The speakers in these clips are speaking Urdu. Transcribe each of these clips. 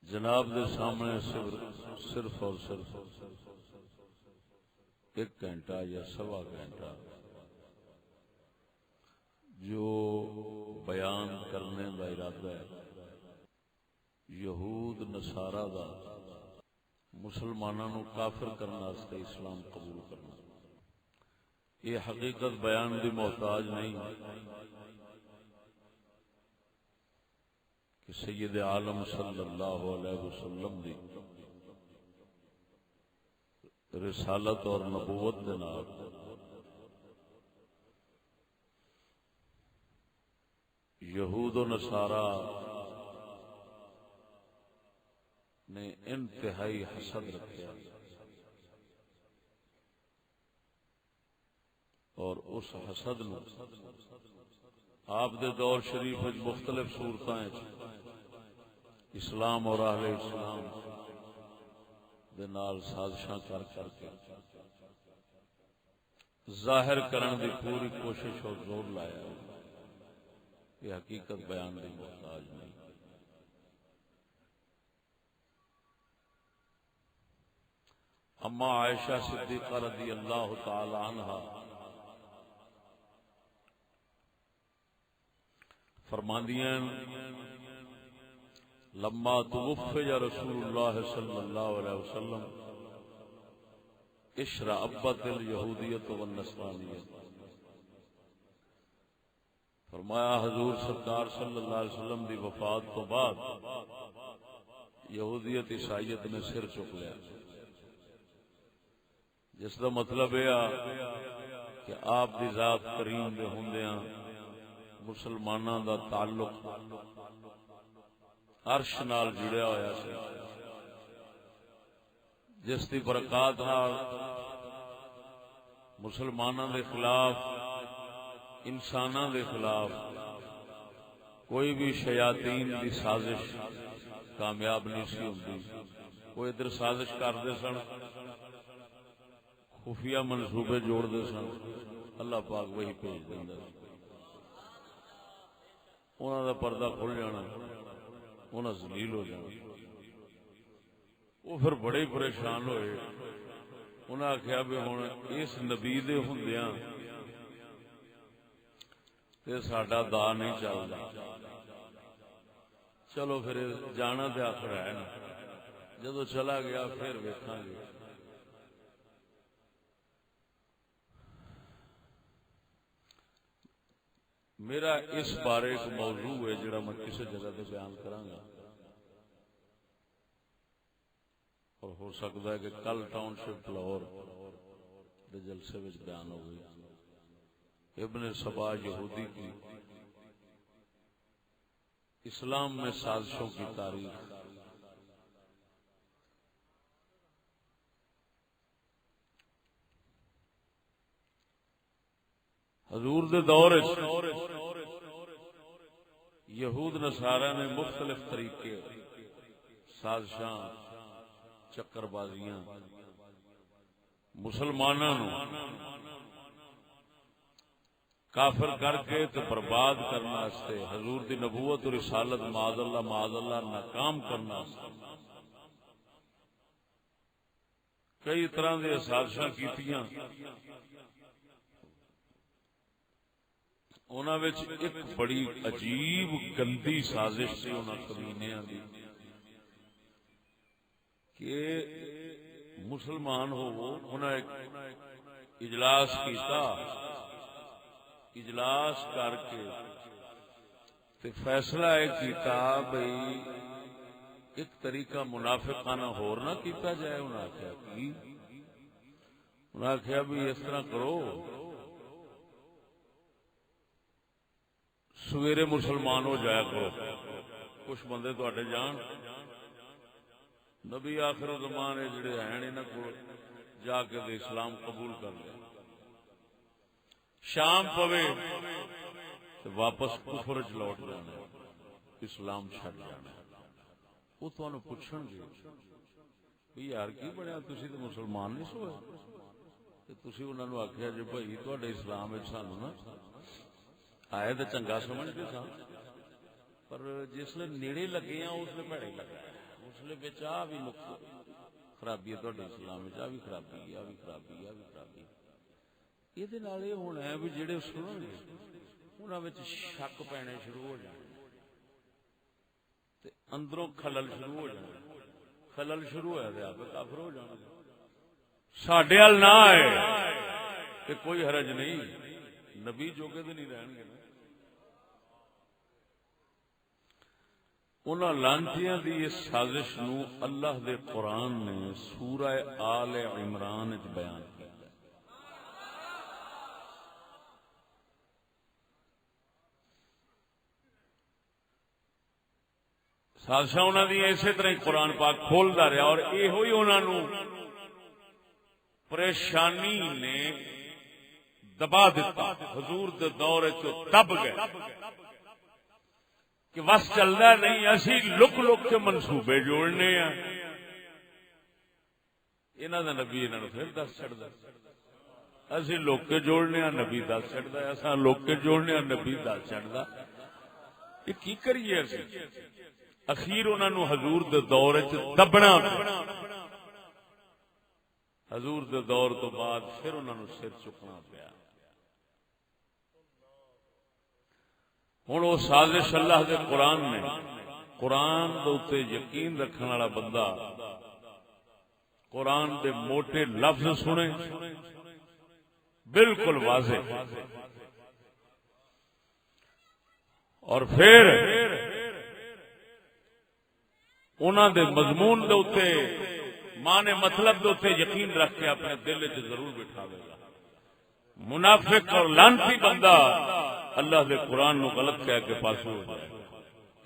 جناب دے سامنے صرف اور صرف 1 گھنٹہ یا سوا گھنٹہ جو بیان کرنے کا ارادہ ہے، یہود نصارہ دا مسلمانوں نو کافر کرنے واسطے اسلام قبول کرنا، یہ حقیقت بیان دی محتاج نہیں کہ سید عالم صلی اللہ علیہ وسلم دی رسالت اور نبوت دے نال یہود و نصارہ نے انتہائی حسد رکھا اور اس حسد نو آپ دے دور شریف وچ مختلف صورتاں اسلام اور اہل اسلام دے نال سازشاں کر کے ظاہر کرن دی پوری کوشش اور زور لایا ہے، یہ حقیقت بیان دی محتاج نہیں۔ اما عائشہ صدیقہ رضی اللہ تعالی عنہا فرماندیاں لما توفی رسول اللہ صلی اللہ علیہ وسلم اشرعبت الیہودیت والنصرانیت، فرمایا حضور سرکار صلی اللہ علیہ وسلم دی وفات تو بعد یہودیت عیسائیت نے سر چک لیا، جس کا مطلب یہ کہ آپ دی ذات کریم دے ہوندیاں مسلماناں دا تعلق عرش نال جڑیا ہویا سی، جس دی برکات نال مسلماناں دے خلاف انساناں دے خلاف کوئی بھی شیاطین دی سازش کامیاب نہیں سی ہوندی۔ وہ ادھر سازش کردے سن، خفیہ منصوبے جوڑ دے سن، اللہ پاک وہی بھیج دیندا سی، انہاں دا پردہ کھل جانا، انہاں ذلیل ہو جانا۔ وہ پھر بڑے ہی پریشان ہوئے، انہاں آکھیا بھی ہن اس نبی دے ہوندیاں تے ساڈا دا نہیں چلدا، چلو پھر جانا تے آخر ہے نا، جدو چلا گیا پھر ویکھاں گے۔ میرا اس بارے ایک موضوع ہے جڑا میں کسی جگہ تے بیان کراں گا، اور ہو سکتا ہے کہ کل ٹاؤن شپ لاہور دے جلسے وچ بیان ہو گئی۔ ابن سبا یہودی کی اسلام میں سازشوں کی تاریخ۔ حضور دے دور یہود نصارہ نے مختلف طریقے سازشاں چکر بازیاں مسلماناں نو کافر کر کے تو برباد کرنے واسطے، حضور دی نبوت اور رسالت معاذ اللہ ناکام کرنے واسطے کئی طرح دے سازشاں کیتیاں۔ انہاں وچ ایک بڑی عجیب گندی سازش سی انہاں کمینیاں دی کہ مسلمان ہو، انہاں ایک اجلاس کیتا، اجلاس کر کے تے فیصلہ ایک کیتا بھئی ایک طریقہ منافقانہ ہور نہ کیتا جائے۔ انہاں آکھیا کی؟ انہاں آکھیا بھی اس طرح کرو، سویرے مسلمان ہو جایا کرو، کچھ بندے تواڈے جان، نبی آخر زمانے جڑے ہیں انہاں کو جا کے اسلام قبول کر لیا، شام پوے تو واپس کفر چ لوٹ جانا، اسلام چھڈ جانا۔ وہ تانوں پوچھن گے بھی یار کی بنیا، تسی تو مسلمان نہیں سوئے، تے تسی انہاں نوں آکھیا جے بھائی تواڈے اسلام وچ سانوں نا آئے تو چنگا سمجھتے سن، پر جس نے نیڑے لگے ہیں اس نے بھڑے لگا، اس مسئلے بچ آ بھی خرابی ہے تہاڈے اسلام وچ، آ بھی خرابی ہے، آ بھی خرابی ہے، آ بھی خرابی ہے۔ یہ نال یہ ہونا ہے بھی جڑے سنن گے انہاں وچ شک پینے شروع ہو جانے تے اندروں خلل شروع ہو جانے، خلل شروع ہویا تے آپ کافر ہو جانا۔ ساڈے ال نہ آئے تے کوئی حرج نہیں، نبی جوگے تے نہیں رہن گے نا۔ انہاں لانتیاں دی اس سازش نو اللہ دے قرآن نے سورہ آل عمران وچ بیان کیا۔ سازشاں انہاں دی اسی طرح ہی قرآن پاک کھولدا رہا، اور ایہو ہی انہاں نو پریشانی نے دبا دیتا۔ حضور دے دور وچ دب گئے کہ بس چلدا نہیں، اسی لک لک کے منصوبے جوڑنے ہیں۔ انہاں دا نبی انہاں نو پھر دس چھڑدا، اسی لک کے جوڑنے ہیں، نبی دس چھڑدا، اساں لک کے جوڑنے ہیں، نبی دس چھڑدا۔ یہ کی کریے اسی؟ اخیر انہاں نو حضور دے دور وچ دبنا پیا۔ حضور دے دور تو بعد پھر انہاں نو سر چکنا پیا۔ ہن وہ سازش اللہ دے قرآن نے، قرآن دے اوتے یقین رکھنے والا بندہ قرآن دے موٹے لفظ سنے بالکل واضح، اور پھر انہاں دے مضمون دے اوتے معنی مطلب دے اوتے یقین رکھ کے اپنے دل وچ ضرور بٹھاوے گا۔ منافق اور لعنتی بندہ اللہ دے قرآن نو غلط کہہ کے پاسو ہو جائے۔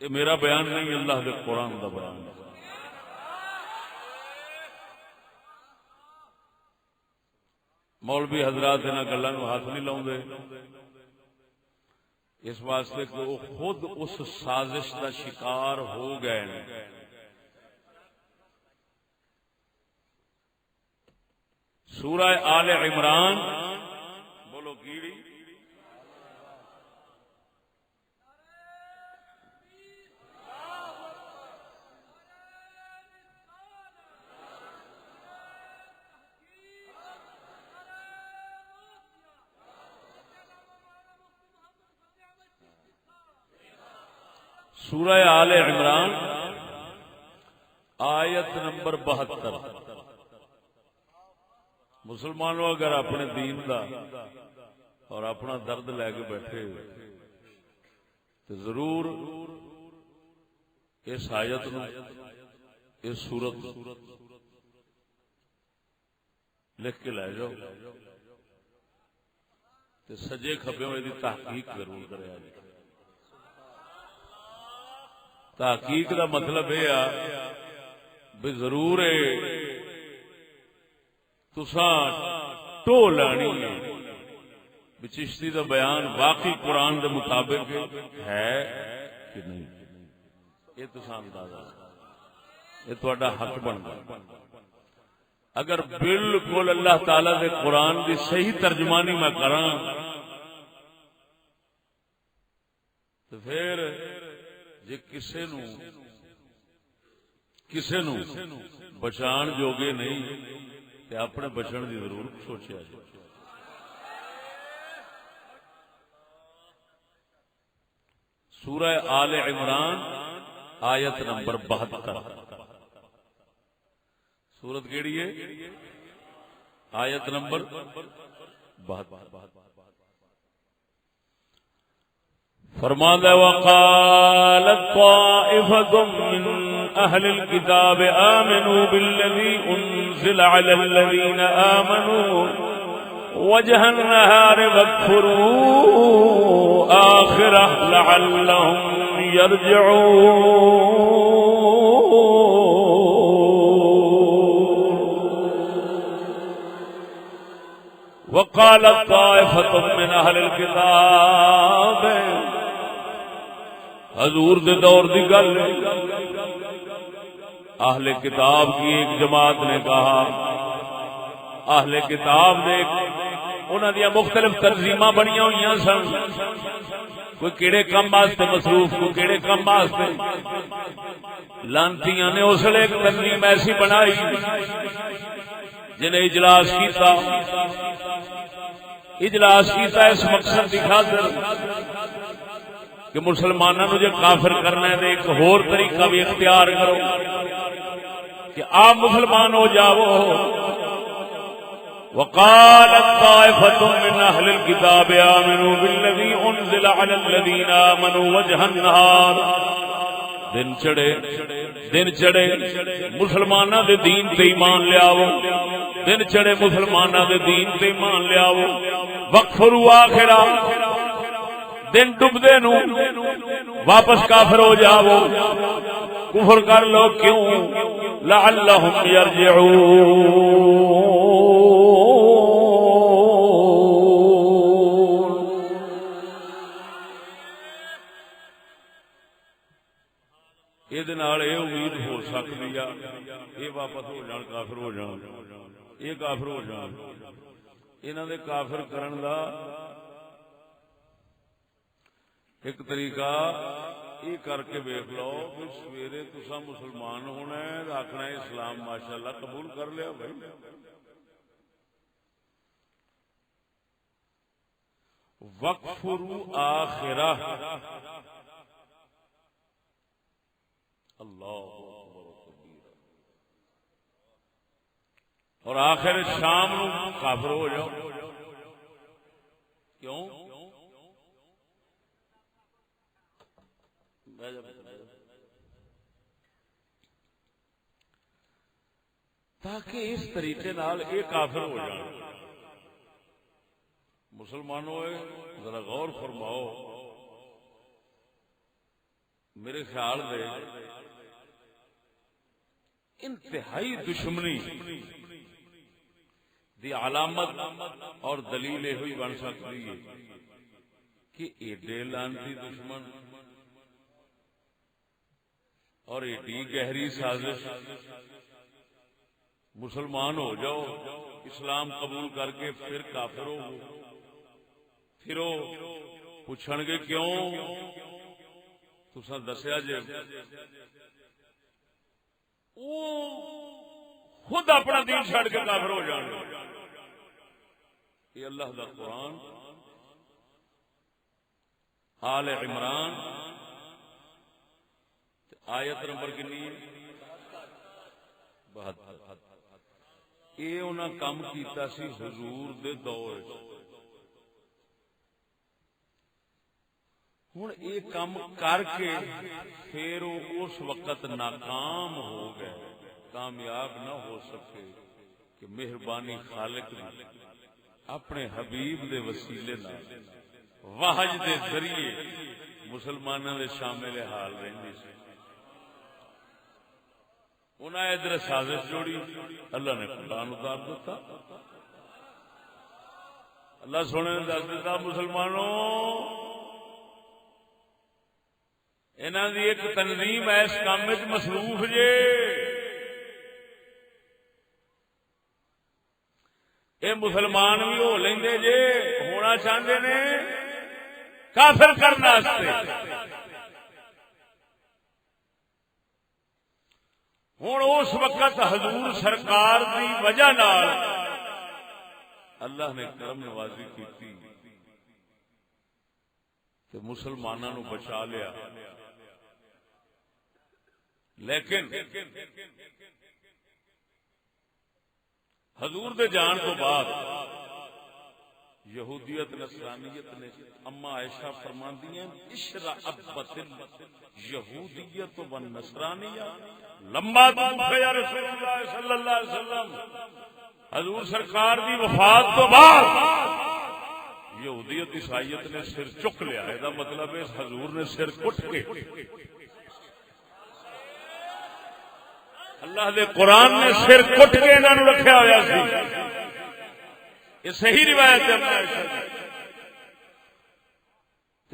یہ میرا بیان نہیں، اللہ دے قرآن دا بیان ہے۔ مولوی حضرات انہاں گلاں نو ہاتھ نہیں لاؤندے، اس واسطے کہ وہ خود اس سازش دا شکار ہو گئے ہیں۔ سورہ آل عمران بولو گیڑی، سورہ آل عمران آیت نمبر 72۔ مسلمانوں اگر اپنے دین دا اور اپنا درد لے کے بیٹھے تو ضرور اس آیت نو، اس سورت لکھ کے لے جاؤ تے سجے کھبے دی تحقیق ضرور کرے۔ تحقیق دا مطلب یہ ہے بھی ضرور تساں ٹو لانی ہے بھی چشتی دا بیان واقعی قرآن دے مطابق ہے کہ نہیں۔ یہ تساں اندازہ، یہ تہاڈا حق بندا۔ اگر بالکل اللہ تعالی دے قرآن دی صحیح ترجمانی میں کراں تو پھر جے کسے نو بچان جوگے نہیں تے اپنے بچن دی ضرور سوچیا جائے۔ سورہ آل عمران آیت نمبر 72۔ سورت کیڑی ہے؟ آیت نمبر 72۔ فرماتا وقالت طائفة من أهل الكتاب آمنوا بالذي أنزل على الذين آمنوا وجه النهار واكفروا آخره لعلهم يرجعون۔ وقالت طائفة من أهل الكتاب، حضور دے دور دی گل، اہل کتاب کی ایک جماعت نے کہا، اہل کتاب نے انہاں دی مختلف تنظیماں بنیاں ہوئیاں سن، کوئی کیڑے کام واسطے مصروف، کوئی کیڑے کام واسطے، لانتیاں نے اس لیے ایک تنظیم ایسی بنائی جنہیں اجلاس کیتا اس مقصد کی خاطر کہ مسلمانوں نے جو کافر کرنا ہے ایک اور طریقہ بھی اختیار کرو کہ آپ مسلمان ہو جاؤ. وقالت طائفة من أهل الكتاب آمنوا بالذي أنزل على الذين آمنوا وجه النهار. دن چڑے مسلمانوں دے دین تے ایمان لیاو. دن چڑے مسلمانوں دے دین تے ایمان لیاو. وکفروا آخرا دن ڈبدے نو واپس کافر ہو جاؤ. کفر کر لو کیوں لعلهم يرجعون. یہ امید ہو سکتی ہے یہ واپس ہو جان کافر ہو جان یہ کافر ہو جان. انہاں دے کافر کرن دا ایک طریقہ یہ کر کے ویکھ لو کہ سویرے تساں مسلمان ہونا ہے آکھنا ہے اسلام ماشاءاللہ قبول کر لیا بھائی. وَاکْفُرُوا آخرہ اللہ اور آخر شام نو کافر ہو جاؤ. کیوں؟ تاکہ اس طریقے نال یہ کافر ہو جائے. مسلمانوں ذرا غور فرماؤ. میرے خیال دے انتہائی دشمنی دی علامت اور دلیل یہ ہوئی بن سکتی ہے کہ ایڈے لانتی دشمن اور ایڈی گہری سازش مسلمان ہو جاؤ اسلام قبول کر کے پھر کافر ہو پھر پوچھن گے کیوں تساں دسیا جے خود اپنا دین چھڑ کے کافر ہو جان گے. یہ اللہ دا قرآن آل عمران آیت نمبر کنی ہے 72. یہ انہاں کام کیتا سی حضور دے دور. ہوں یہ کام کر کے پھر اس وقت ناکام ہو گئے کامیاب نہ ہو سکے کہ مہربانی خالق نے اپنے حبیب دے وسیلے وحج دے ذریعے مسلمانوں دے شامل حال رہندی سی. انہیں ادھر سازش جوڑی اللہ نے قرآن اتار دیتا. اللہ سونے نے دس دیتا مسلمانوں انہاں دی ایک تنظیم اس کام وچ مصروف جے. اے مسلمان بھی ہو لیندے جے ہونا چاہندے نے کافر کرنے واسطے. ہوں اس وقت حضور سرکار دی وجہ نال اللہ نے کرم نوازی کی کہ مسلمانوں نو بچا لیا. لیکن حضور دے جان تو بعد یہودیت نصرانیت نے اما عائشہ فرماندی ہیں اشرعبت یہودیت و نصرانیہ لما توفی رسول اللہ صلی اللہ علیہ وسلم. حضور سرکار دی وفات تو بعد یہودیت عیسائیت نے سر چک لیا. یہ مطلب ہے حضور نے سر کٹ کے اللہ دے قرآن نے سر کٹ کے انہاں نوں رکھیا ہویا سی. یہ صحیح روایت ہے.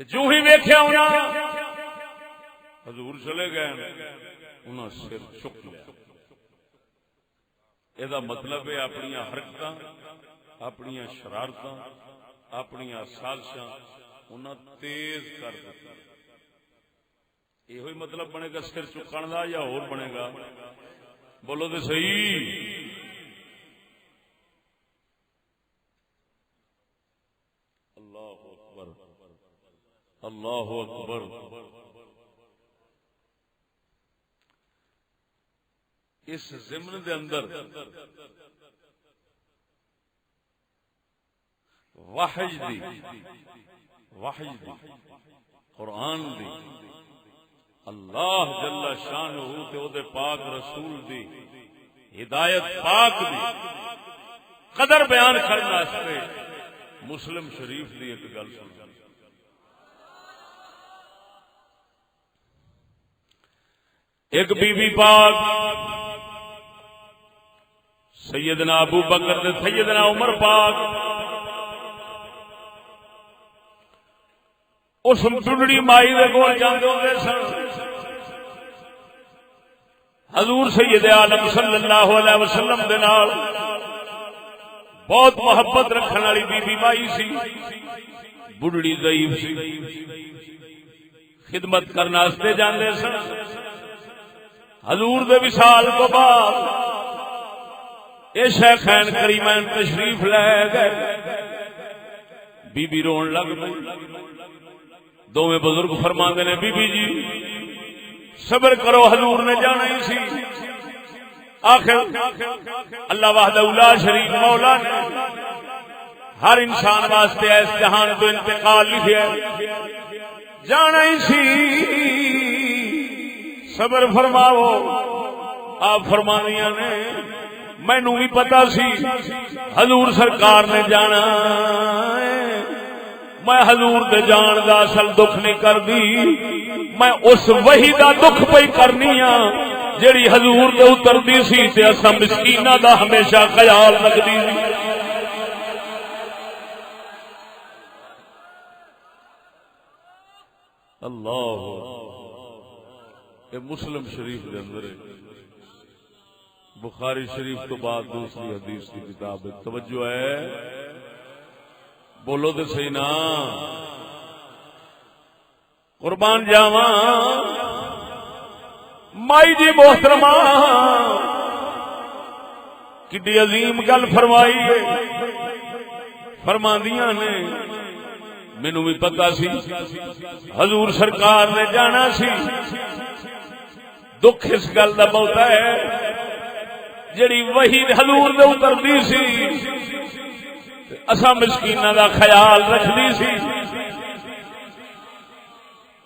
جو ہی ویکھیا انہاں حضور چلے گئے انہاں سر چک لیا. یہ مطلب ہے اپنی حرکت اپنی شرارت اپنی سازشاں انہاں تیز کر دتی. یہ مطلب بنے گا سر چکن کا یا اور بنے گا؟ بولو تو صحیح. اللہ اکبر اللہ اکبر. اس ضمن دے اندر وحی دی قرآن دی اللہ جل شانہ تے او دے پاک رسول دی ہدایت پاک دی قدر بیان کرنے واسطے مسلم شریف دی ایک گل سن. ایک بی بی پاک سیدنا ابو بکر تے سیدنا عمر پاک اس بڑھڑی مائی دے کول جاندے ہوندے سن. حضور سید عالم صلی اللہ علیہ وسلم دے نال بہت محبت رکھنے والی بی بی مائی سی. بڑھڑی ضعیف سی, خدمت کرنے واسطے جاندے سن. حضور دے وصال تو بعد اے شیخین کریمین تشریف لے گئے. بی بی رون لگ پئی. دوویں بزرگ فرماندے نے بی بی جی صبر کرو, حضور نے جانا ہی سی. آخر اللہ وحدہ لا شریک مولا نے ہر انسان واسطے اس جہان تو انتقال لکھیا جانا ہی سی. صبر فرماؤ. آپ فرمانیاں نے مینوں بھی پتا سی حضور سرکار نے جانا, میں حضور دے جان دا اصل دکھ نہیں کردی, میں اس وحی دا دکھ پئی کرنی ہاں جیڑی حضور دے اتردی سی تے اساں مسکیناں دا ہمیشہ خیال رکھدی سی. اللہ مسلم شریف دے اندر بخاری شریف تو بعد دوسری حدیث کی کتاب ہے. توجہ ہے, بولو تو صحیح نا. قربان جاواں مائی جی محترمہ کڈی عظیم گل فرمائی ہے. فرماندیاں نے مینوں بھی پتا سی حضور سرکار نے جانا سی. دکھ اس گل دا بہت ہے جڑی وحی حضور دے اتردی سی اساں مسکیناں دا خیال رکھدی سی.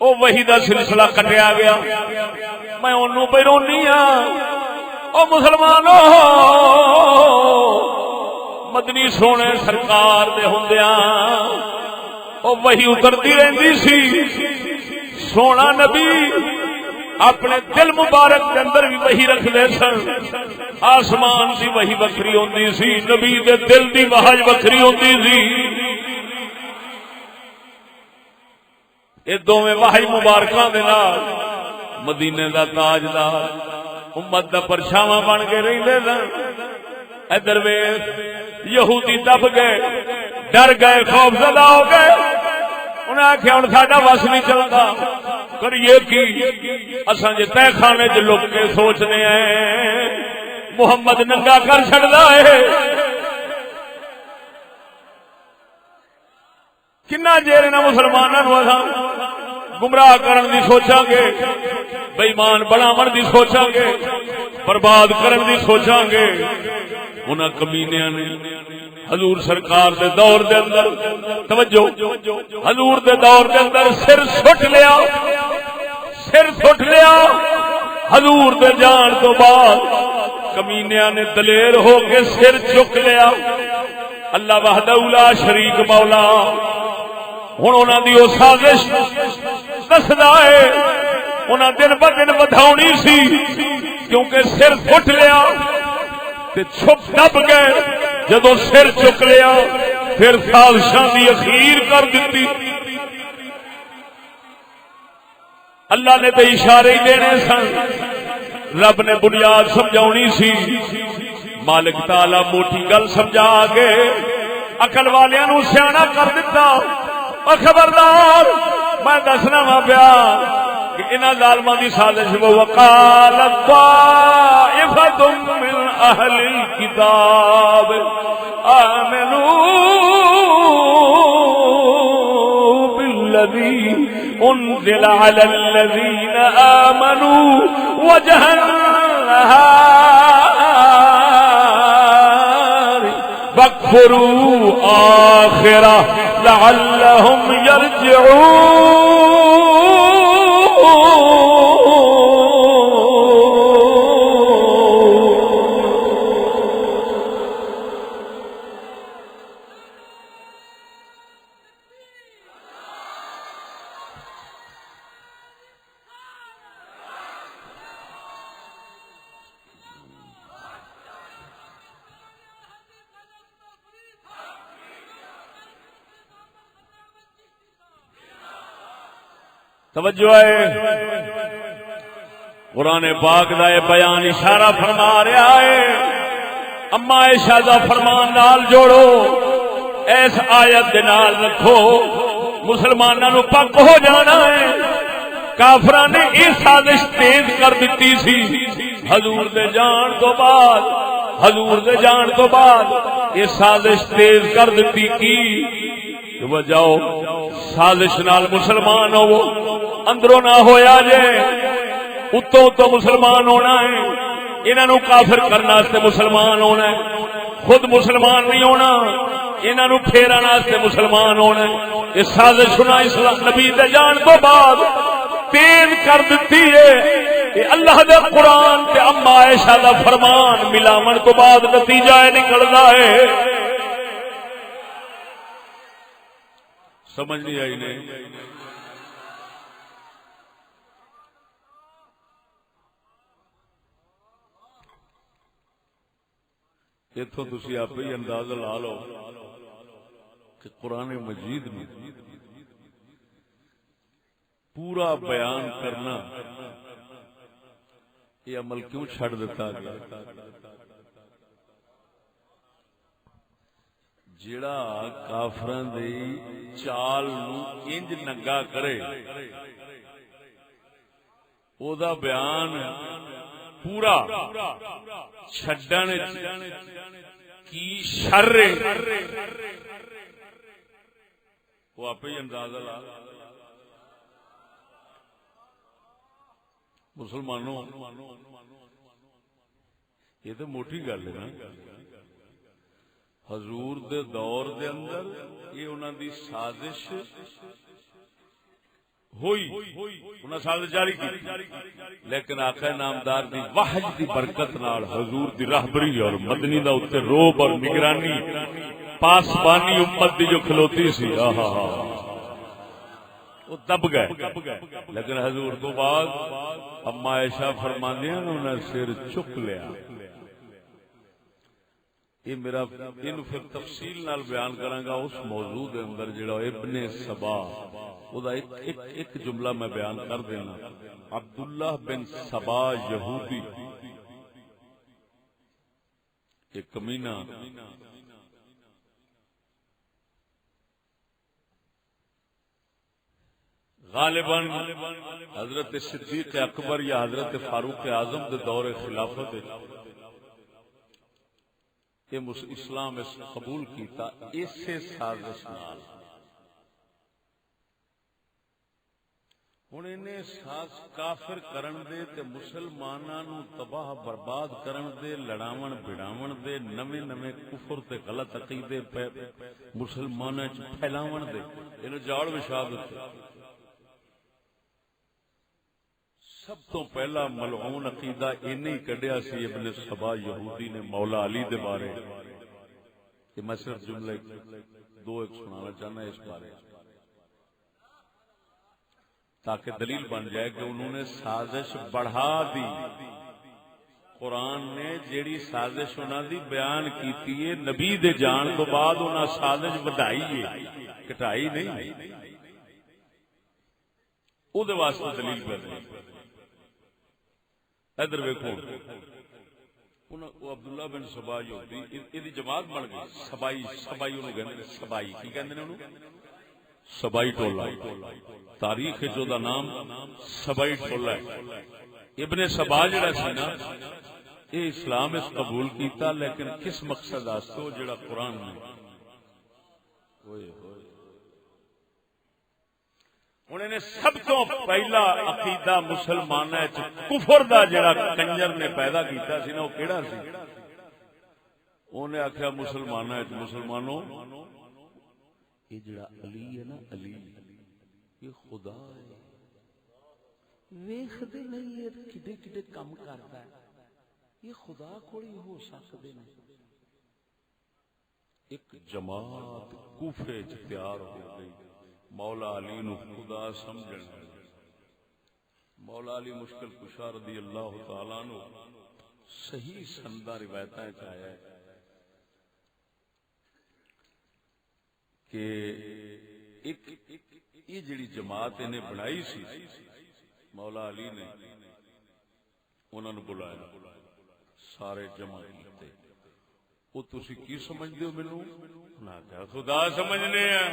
او وحی دا سلسلہ کٹیا گیا. میں اونوں پہ رونی ہاں. او مسلمانوں مدنی سونے سرکار دے ہوندیاں او وحی اتردی رہندی سی. سونا نبی اپنے دل مبارک کے اندر بھی وحی رکھدے سن. آسمان دی وحی وکری ہوندی سی, نبی دے دل دی وحی وکری ہوندی سی. اے دوویں وحی مبارکاں دے نال مدینے دا تاجدار امت دا پرچھاواں بن کے رہندے سن. ادھر ویکھ یہودی دب گئے, ڈر گئے, خوف زدہ ہو گئے. انہیں آخیا ہن ساڈا وس نہیں چلتا, کریے کی اساں جے تہ خانے چ لک کے سوچنے ہیں محمد ننگا کر چھڑدا ہے. کنا چیر انہاں مسلماناں نوں اساں گمراہ کرن دی سوچاں گے, بے ایمان بناون دی سوچاں گے, برباد کرن دی سوچاں گے. انہاں کمینیاں نے حضور سرکار دے دور دے اندر توجہ حضور دے دور دے اندر سر سٹ لیا. حضور دے جان تو بعد کمینیاں نے دلیر ہو کے سر چک لیا. اللہ وحدہ لا شریک مولا ہن انہاں دی او سازش دسدا ہے انہاں دن ب دن ودھاونی سی, کیونکہ سر سٹ لیا تے چھپ دب گئے. جدو سر چک لیا پھر سازشاں دی اخیر کر دتی. اللہ نے تو اشارے ہی دینے سن, رب نے بنیاد سمجھاونی سی. مالک تعالی موٹی گل سمجھا کے عقل والیاں نو سیاںا کر دیتا. اور خبردار میں دسنا وا پیا کہ انہاں ظالماں دی سازش وقالت طائفۃ من اہل الکتاب آمنوا بالذی انزل علی الذین آمنوا وجہ النہار واکفروا آخرہ لعلہم یرجعون. توجہ ہے قرآن پاک دا یہ بیان اشارہ فرما رہا ہے. اما عائشہ دا فرمان نال جوڑو، اس آیت دے نال رکھو، مسلماناں نو پک ہو جانا ہے. کافراں نے یہ سازش تیز کر دیتی سی حضور دے جان تو بعد، حضور دے جان تو بعد یہ سازش تیز کر دیتی کی وہ جاؤ سازش نال مسلمان ہو، اندروں نہ ہویا جے، اتوں تو مسلمان ہونا ہے، انہاں نو کافر کرنا واسطے مسلمان ہونا ہے، خود مسلمان نہیں ہونا، انہاں نو پھیرن واسطے مسلمان ہونا ہے. یہ سازش سنا اسلام نبی دے جان تو بعد تیز کر دیتی ہے. یہ اللہ دے قرآن تے اما عائشہ دا فرمان ملاون تو بعد نتیجہ نکلدا ہے. سمجھ نہیں آئی نہیں؟ اتوں تسی آپ ہی اندازہ لا لو کہ قرآن مجید میں پورا بیان کرنا یہ عمل کیوں چھڑ دیتا گیا. جڑا کافراں دی چال نو انج ننگا کرے او دا بیان پورا چھڈن کی شر وہ آپ ہی اندازہ لا. مسلمانوں یہ تو موٹی گل ہے نا. حضور دے دور دے اندر یہ انہاں دی سازش ہوئی، انہاں سازش جاری کی، لیکن آقا نامدار دی وحی دی برکت نال حضور دی راہبری اور مدنی دا اوتے روب اور نگرانی پاسبانی امت دی جو کھلوتی سی وہ دب گئے. لیکن حضور تو بعد اما عائشہ فرماندیاں انہوں نے سر چک لیا. یہ میرا ان پھر تفصیل نال بیان کراں گا اس موضوع دے اندر جڑا ابن سبا او دا ایک جملہ میں بیان کر دینا. عبداللہ بن سبا یہودی ایک کمینہ غالباً حضرت صدیق اکبر یا حضرت فاروق اعظم دے دور خلافت کہ اسلام اس قبول کیتا اسے سازش نال. ہن انہیں ساز کافر کرن دے تے مسلماناں نو تباہ برباد کرن دے، لڑاون بھڑاون دے، نویں نویں کفر تے غلط عقیدے مسلماناں وچ پھیلاون دے، انہاں جاڑ وچھا دتے. سب تو پہلا ملعون عقیدہ انہیں کڈیا سی ابن سبا یہودی نے مولا علی دے بارے. کہ میں صرف جملے دو ایک سنانا چاہنا اس بارے تاکہ دلیل بن جائے کہ انہوں نے سازش بڑھا دی. قرآن نے جیڑی سازش انہوں دی بیان کیتی ہے نبی دے جان تو بعد انہوں نے سازش بڑھائی ہے، کٹائی نہیں. او دے واسطے دلیل پہ نہیں. ادھر ویکھو عبداللہ بن سبا یہودی دی جماعت بن گئی. سبائی انہوں کہندے نے، سبائی کی کہندے نے انہوں؟ سبائی ٹولہ تاریخ جو دا نام سبائی ٹولہ ہے. ابن سبا جڑا سی نا یہ اسلام اس قبول کیتا لیکن کس مقصد واسطے وہ جڑا قرآن میں انہوں نے سب تو پہلا عقیدہ مسلمانوں کفر دا جڑا کنجر نے پیدا کیتا سی نا وہ کیڑا سی؟ انہیں آخیا مسلمانوں یہ جڑا علی ہے نا علی یہ خدا ہے. ویکھدے نہیں یہ کڈے کڈے کام کرتا ہے یہ خدا کوئی ہو سکتے نہیں. ایک جماعت کوفے چ تیار ہو گئی مولا علی نو خدا سمجھن. مولا علی مشکل کشا رضی اللہ تعالی عنہ صحیح سندہ روایتاں وچ آیا ہے کہ ایک یہ جڑی جماعت انہیں بنائی سی مولا علی نے انہوں نے بلایا سارے جمع کیتے. وہ تسی کی سمجھدے ہو مینوں؟ نہ کہا خدا سمجھنے ہیں.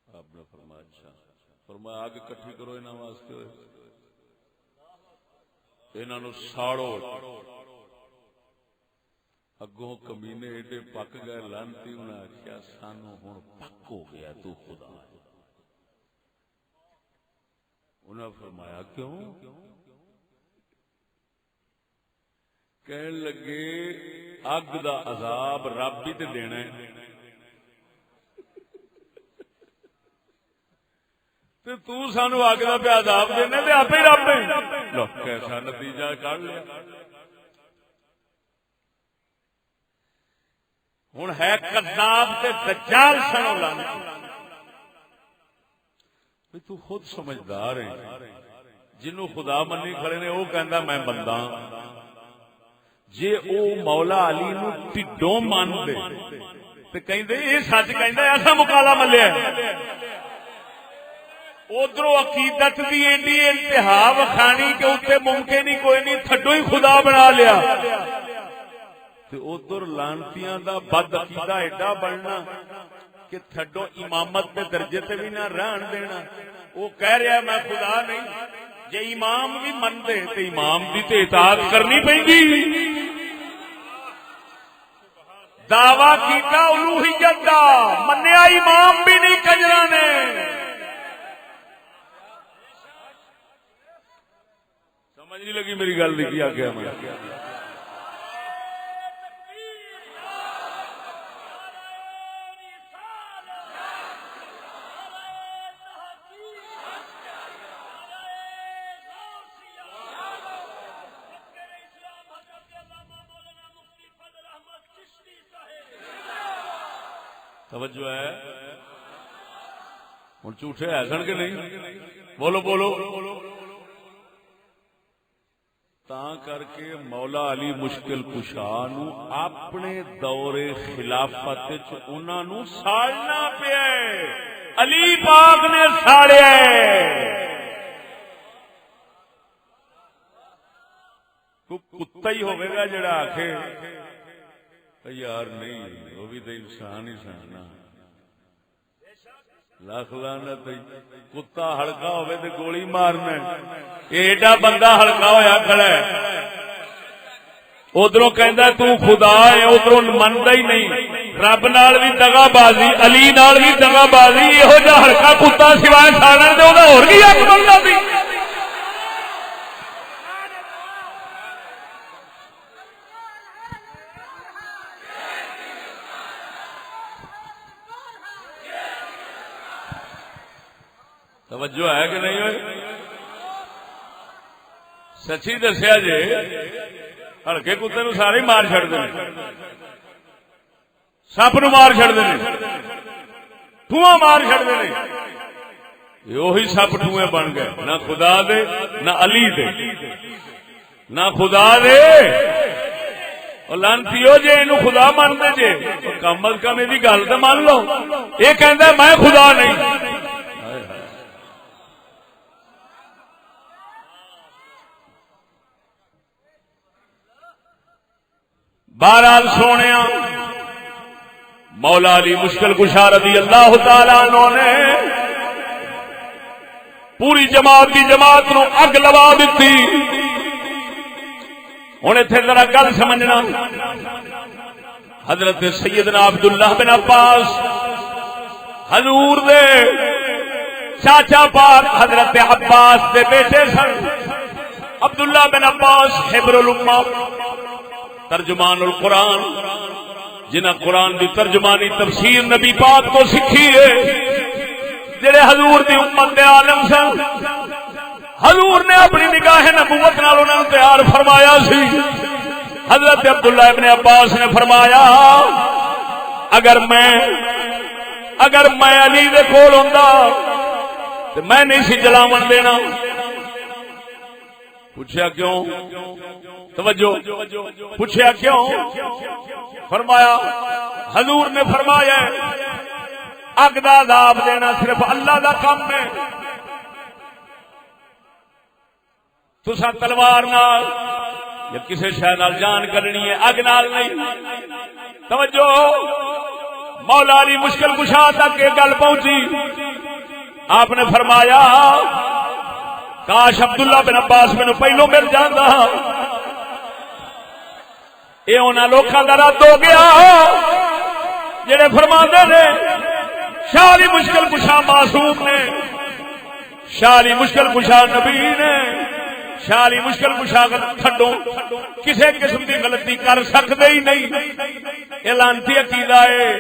آپ نے فرمایا اچھا. فرمایا آگ کٹھی کرو انہاں واسطے انہاں نو ساڑو. اگوں کمینے ایڈے پک گئے لانتی انہیں آخیا سانو ہن پک ہو گیا تو خدا ہے. انہیں فرمایا کیوں؟ کہنے لگے اگ دا عذاب رب بھی تے دینا ہے تے تو سانو اگ دا پہ عذاب دینا تے آپ ہی رب ہے. لو کیسا نتیجہ کر لیا. ہن ہے کذاب تے دجال سنو لعنت. تو خود سمجھدار ہے جنوں خدا منی کھڑے نے وہ کہندا میں بندہ. جے او مولا علی نو ٹڈوں مان دے تے کہندے اے سچ کہندا ایسا مکالا ملیا. ادھروں عقیدت دی ایڈی انتہا وکھانی کہ اتنے ممکن ہی کوئی نہیں تھڈو ہی خدا بنا لیا. تے ادھر لانتیاں دا بد عقیدہ ایڈا بننا کہ تھڈو امامت دے درجے تے بھی نہ رہن دینا. وہ کہہ رہا میں خدا نہیں. جے امام بھی من دے تے امام دی تے اطاعت کرنی پیندی. دعویٰ کیتا الوہیت دا منیا امام بھی نہیں کنجراں نے. سمجھ نہیں لگی میری گل دی کیا کیا میں توجہ ہے. ہوں جھوٹے ہے سن کے نہیں؟ بولو بولو. تا کر کے مولا علی مشکل کشا نو اپنے دور خلافت انہاں نو ساڑنا پیا. علی پاک نے ساڑیا. کتا ہی ہوئے گا جڑا آخے یار نہیں وہ بھی تو انسان ہی سننا. لاکھ لعنت. کتا ہلکا ہوئے تو گولی مارنا. ایڈا بندہ ہلکا ہویا کھڑا ہے ادھروں کہندا تو خدا ہے ادھروں مندا ہی نہیں. رب نال بھی دغا بازی علی نال بھی دغا بازی. یہو جا ہلکا کتا سوائے ساڑن دے اودا ہور کی حق بندا سی. توجہ ہے کہ نہیں ہوئی؟ سچی دسیا جی ہلکے کتے نو سارے مار چڑھتے ہیں. سپ نو مار چڑھتے ہیں. ٹھواں مار چڑھتے ہیں. وہی سپ ٹھوئے بن گئے. نہ خدا دے نہ علی دے نہ خدا دے. اور لانتیو جے اینو خدا مانتے جے کم از کم یہ گل تو مان لو. یہ کہندا میں خدا نہیں. بہرحال سونے مولا علی مشکل کشا رضی اللہ تعالی عنہ نے پوری جماعت دی جماعت نو اگ لوا دیتی. ہن ایتھے ذرا گل سمجھنا. حضرت سیدنا عبداللہ بن عباس حضور دے چاچا پاک حضرت عباس دے بیٹے سن. عبداللہ بن عباس حبر الامہ ترجمان القرآن جنہ قرآن دی ترجمانی تفسیر نبی پاک کو سکھی ہے جڑے حضور دی امت دے عالم سن. حضور نے اپنی نگاہ نبوت نال انہاں نوں تیار فرمایا سی. حضرت عبداللہ ابن عباس نے فرمایا اگر میں علی دے کول ہوندا تے میں نہیں سی جلاون دینا. پوچھا کیوں؟ توجہ پوچھا کیوں؟ فرمایا حضور نے فرمایا اگ دا عذاب دینا صرف اللہ دا کام ہے. تساں تلوار نال یا کسی شے نال جان کرنی ہے اگ نال نہیں. توجہ مولا علی مشکل کشا تک یہ گل پہنچی. آپ نے فرمایا کاش عبداللہ بن عباس مینوں پہلو مل جاندا. یہ انہاں لوکاں دا رد ہو گیا جڑے فرماندے نے شاہ علی مشکل کشا معصوم نے, شاہ علی مشکل کشا نبی نے, شاہ علی مشکل کشا تھڈو کسی قسم کی غلطی کر سکتے ہی نہیں. یہ لانتی عقیدہ ہے.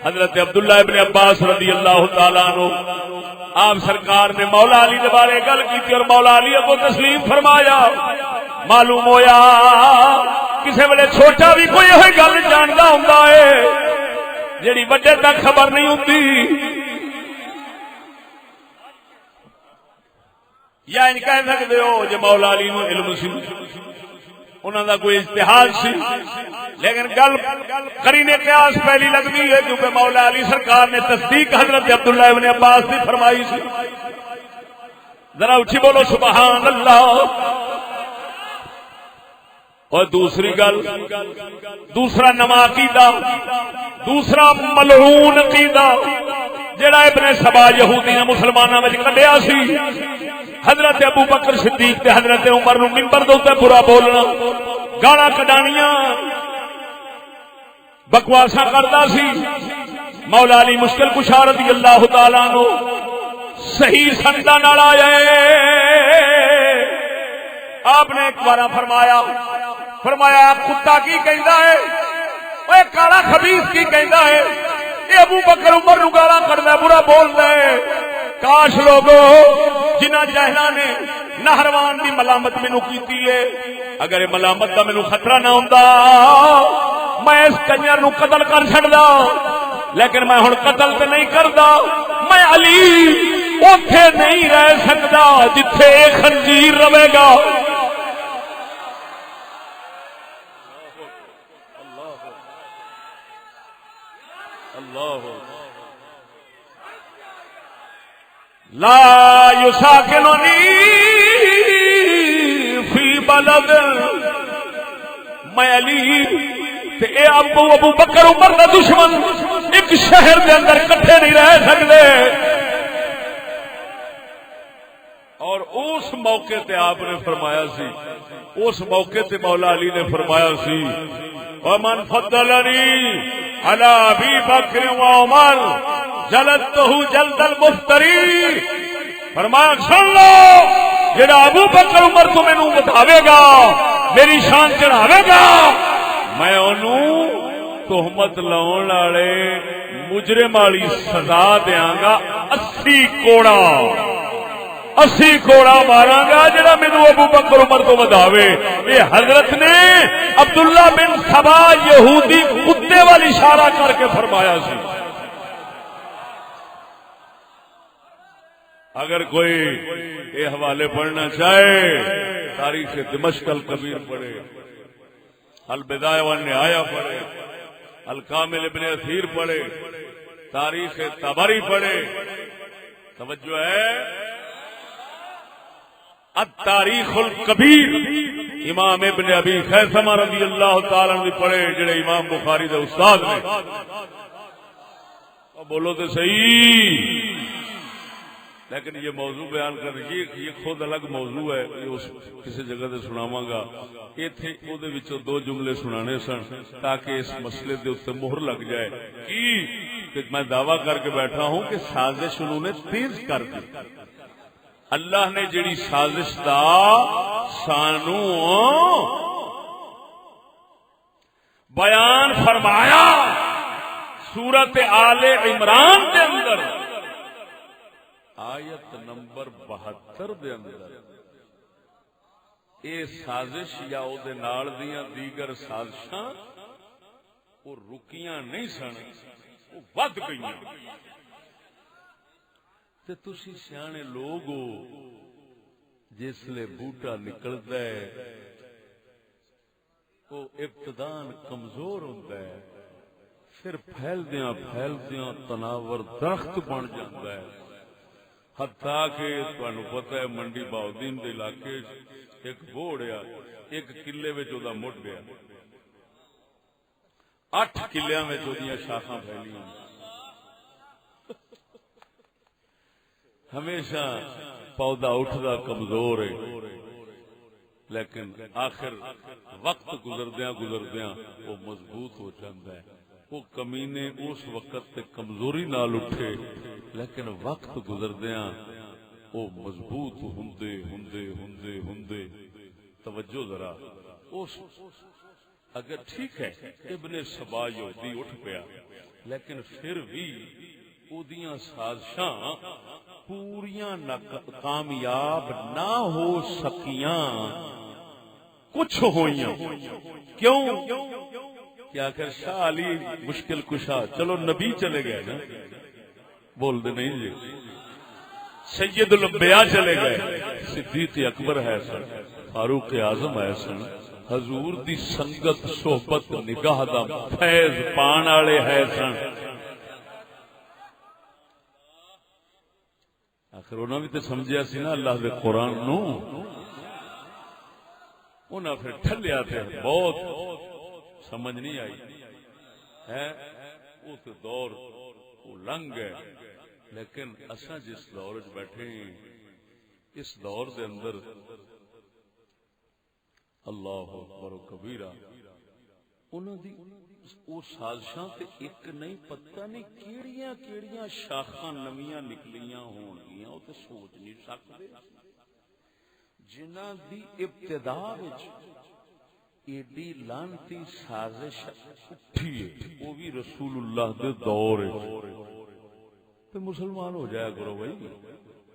حضرت عبداللہ ابن عباس رضی اللہ تعالیٰ عنہ آپ سرکار نے مولا علی کے بارے گل کی اور مولا علی کو تسلیم فرمایا. معلوم ہویا کسی ویلے چھوٹا بھی کوئی یہ گل جانتا ہوں جیڑی بڑے تک خبر نہیں ہوتی. یا ان کہہ سکتے ہو جو مولا علی نو علم سی انہوں دا کوئی اجتہاد سی, لیکن گل قرینے قیاس پہلی لگتی ہے کیونکہ مولا علی سرکار نے تصدیق حضرت عبداللہ ابن عباس کی فرمائی سی. ذرا اچھی بولو سبحان اللہ. اور دوسری گل دوسرا نما عقیدہ دوسرا ملعون عقیدہ جڑا ابن سبا یہودی نے مسلماناں وچ کڈیا سی. حضرت ابو بکر صدیق تے حضرت عمر نو منبر دے اوپر برا بولنا گالاں کڈانیاں بکواساں کردا سی. مولا علی مشکل کشا رضی اللہ تعالی عنہ صحیح سندا نال آیا. آپ نے ایک بار فرمایا کتا کی کہندا ہے, اوے کالا خبیث کی کہندا ہے. اے ابو بکر عمر نو گالاں کڈدا برا بولدا ہے. کاش لوگو جنہ جہلاں نے نہروان دی ملامت مینوں کیتی ہے, اگر یہ ملامت دا مینوں خطرہ نہ ہوندا میں اس کنجر نو قتل کر چھڑدا. لیکن میں ہن قتل تے نہیں کردا. میں علی اوتھے نہیں رہ سکدا جتھے اے خنزیر رہے گا. لا یساکننی فی بلد. میں علی تے اے ابو بکر عمر دا دشمن ایک شہر دے اندر کٹھے نہیں رہ سکتے. اور اس موقع تے آپ نے فرمایا سی, اس موقع تے مولا علی نے فرمایا سی ومن فضلنی علی ابی بکر و عمر جلدتہ جلد المفتری. فرمایا سن لو جڑا ابو بکر عمر تو مینوں بتاوے گا میری شان چڑھاوے گا میں انہوں تہمت لاؤن والے مجرم والی سزا دیاں گا 80 کوڑا ماراں گا جڑا مینوں ابو بکر عمر تو بتاوے. یہ حضرت نے عبداللہ بن سبا یہودی کتے والی اشارہ کر کے فرمایا سی. اگر کوئی یہ حوالے پڑھنا چاہے تاریخ دمشق الکبیر پڑھے, البدایہ والنہایہ پڑھے, الکامل ابن اثیر پڑھے, تاریخ طبری پڑھے. توجہ ہے التاریخ الکبیر امام ابن ابی خیثمہ رضی اللہ تعالی عنہ پڑھے جڑے امام بخاری دے استاد نے. بولو تو صحیح. لیکن یہ موضوع بیان کر یہ خود الگ موضوع ہے. کسی جگہ سے سناواں گا. ایتھے او دے وچوں دو جملے سنانے سن تاکہ اس مسئلے دے اوپر مہر لگ جائے کہ میں دعویٰ کر کے بیٹھا ہوں کہ سازش انہوں نے تیز کر دی. اللہ نے جڑی سازش دا سانو بیان فرمایا سورت آل عمران دے اندر آیت نمبر 72 دے اندر اے سازش یا او دے نال دیاں دیگر سازشاں وہ رکیاں نہیں سن وہ ود گئیاں. تے تسی سیانے لوگ ہو جس لے بوٹا نکلدا ہے وہ ابتدان کمزور ہوتا ہے پھر پھیلدیاں تناور درخت بن جاتا ہے. حتیٰ کہ تمہیں پتہ ہے منڈی باؤدین دے علاقے ایک بوڑیا ایک کلے وچ اودا مٹ گیا 8 کلیاں وچ اودیاں شاخاں پھیلیاں. ہمیشہ پودا اٹھدا کمزور ہے لیکن آخر وقت گزردیاں وہ مضبوط ہو جاتا ہے. وہ کمینے اس وقت تے کمزوری نال اٹھے لیکن وقت گزردیاں وہ مضبوط ہندے توجہ ذرا اس اگر ٹھیک ہے ابن سبا یہودی اٹھ پیا لیکن پھر بھی اودیاں سازشاں پوریاں کامیاب نہ ہو سکیاں کچھ ہوئیاں. کیوں کیا کر شاہ علی مشکل کشا چلو نبی چلے گئے نا بول دے نہیں جی سید الانبیاء چلے گئے صدیق اکبر ہے سن فاروق اعظم ہے سن حضور دی سنگت صحبت نگاہ دا فیض پان والے ہے سن. آخر انہوں نے تو سمجھا سی نا اللہ دے قرآن نو انہاں پھر ٹھلیا تھے بہت سمجھ نہیں آئی ہے وہ تو دور وہ لنگ ہے. لیکن اساں جس دور وچ بیٹھے ہیں اس دور دے اندر اللہ اکبر و کبیرہ انہاں دی وہ سازشاں تے ایک نہیں پتہ نہیں کیڑیاں شاخاں نویاں نکلیاں ہون گیاں او تے سوچ نہیں سکدے جنہاں دی ابتدا وچ ایڈی لانتی سازش اٹھی ہے وہ بھی رسول اللہ دے دور تے مسلمان ہو جایا کرو بھائی.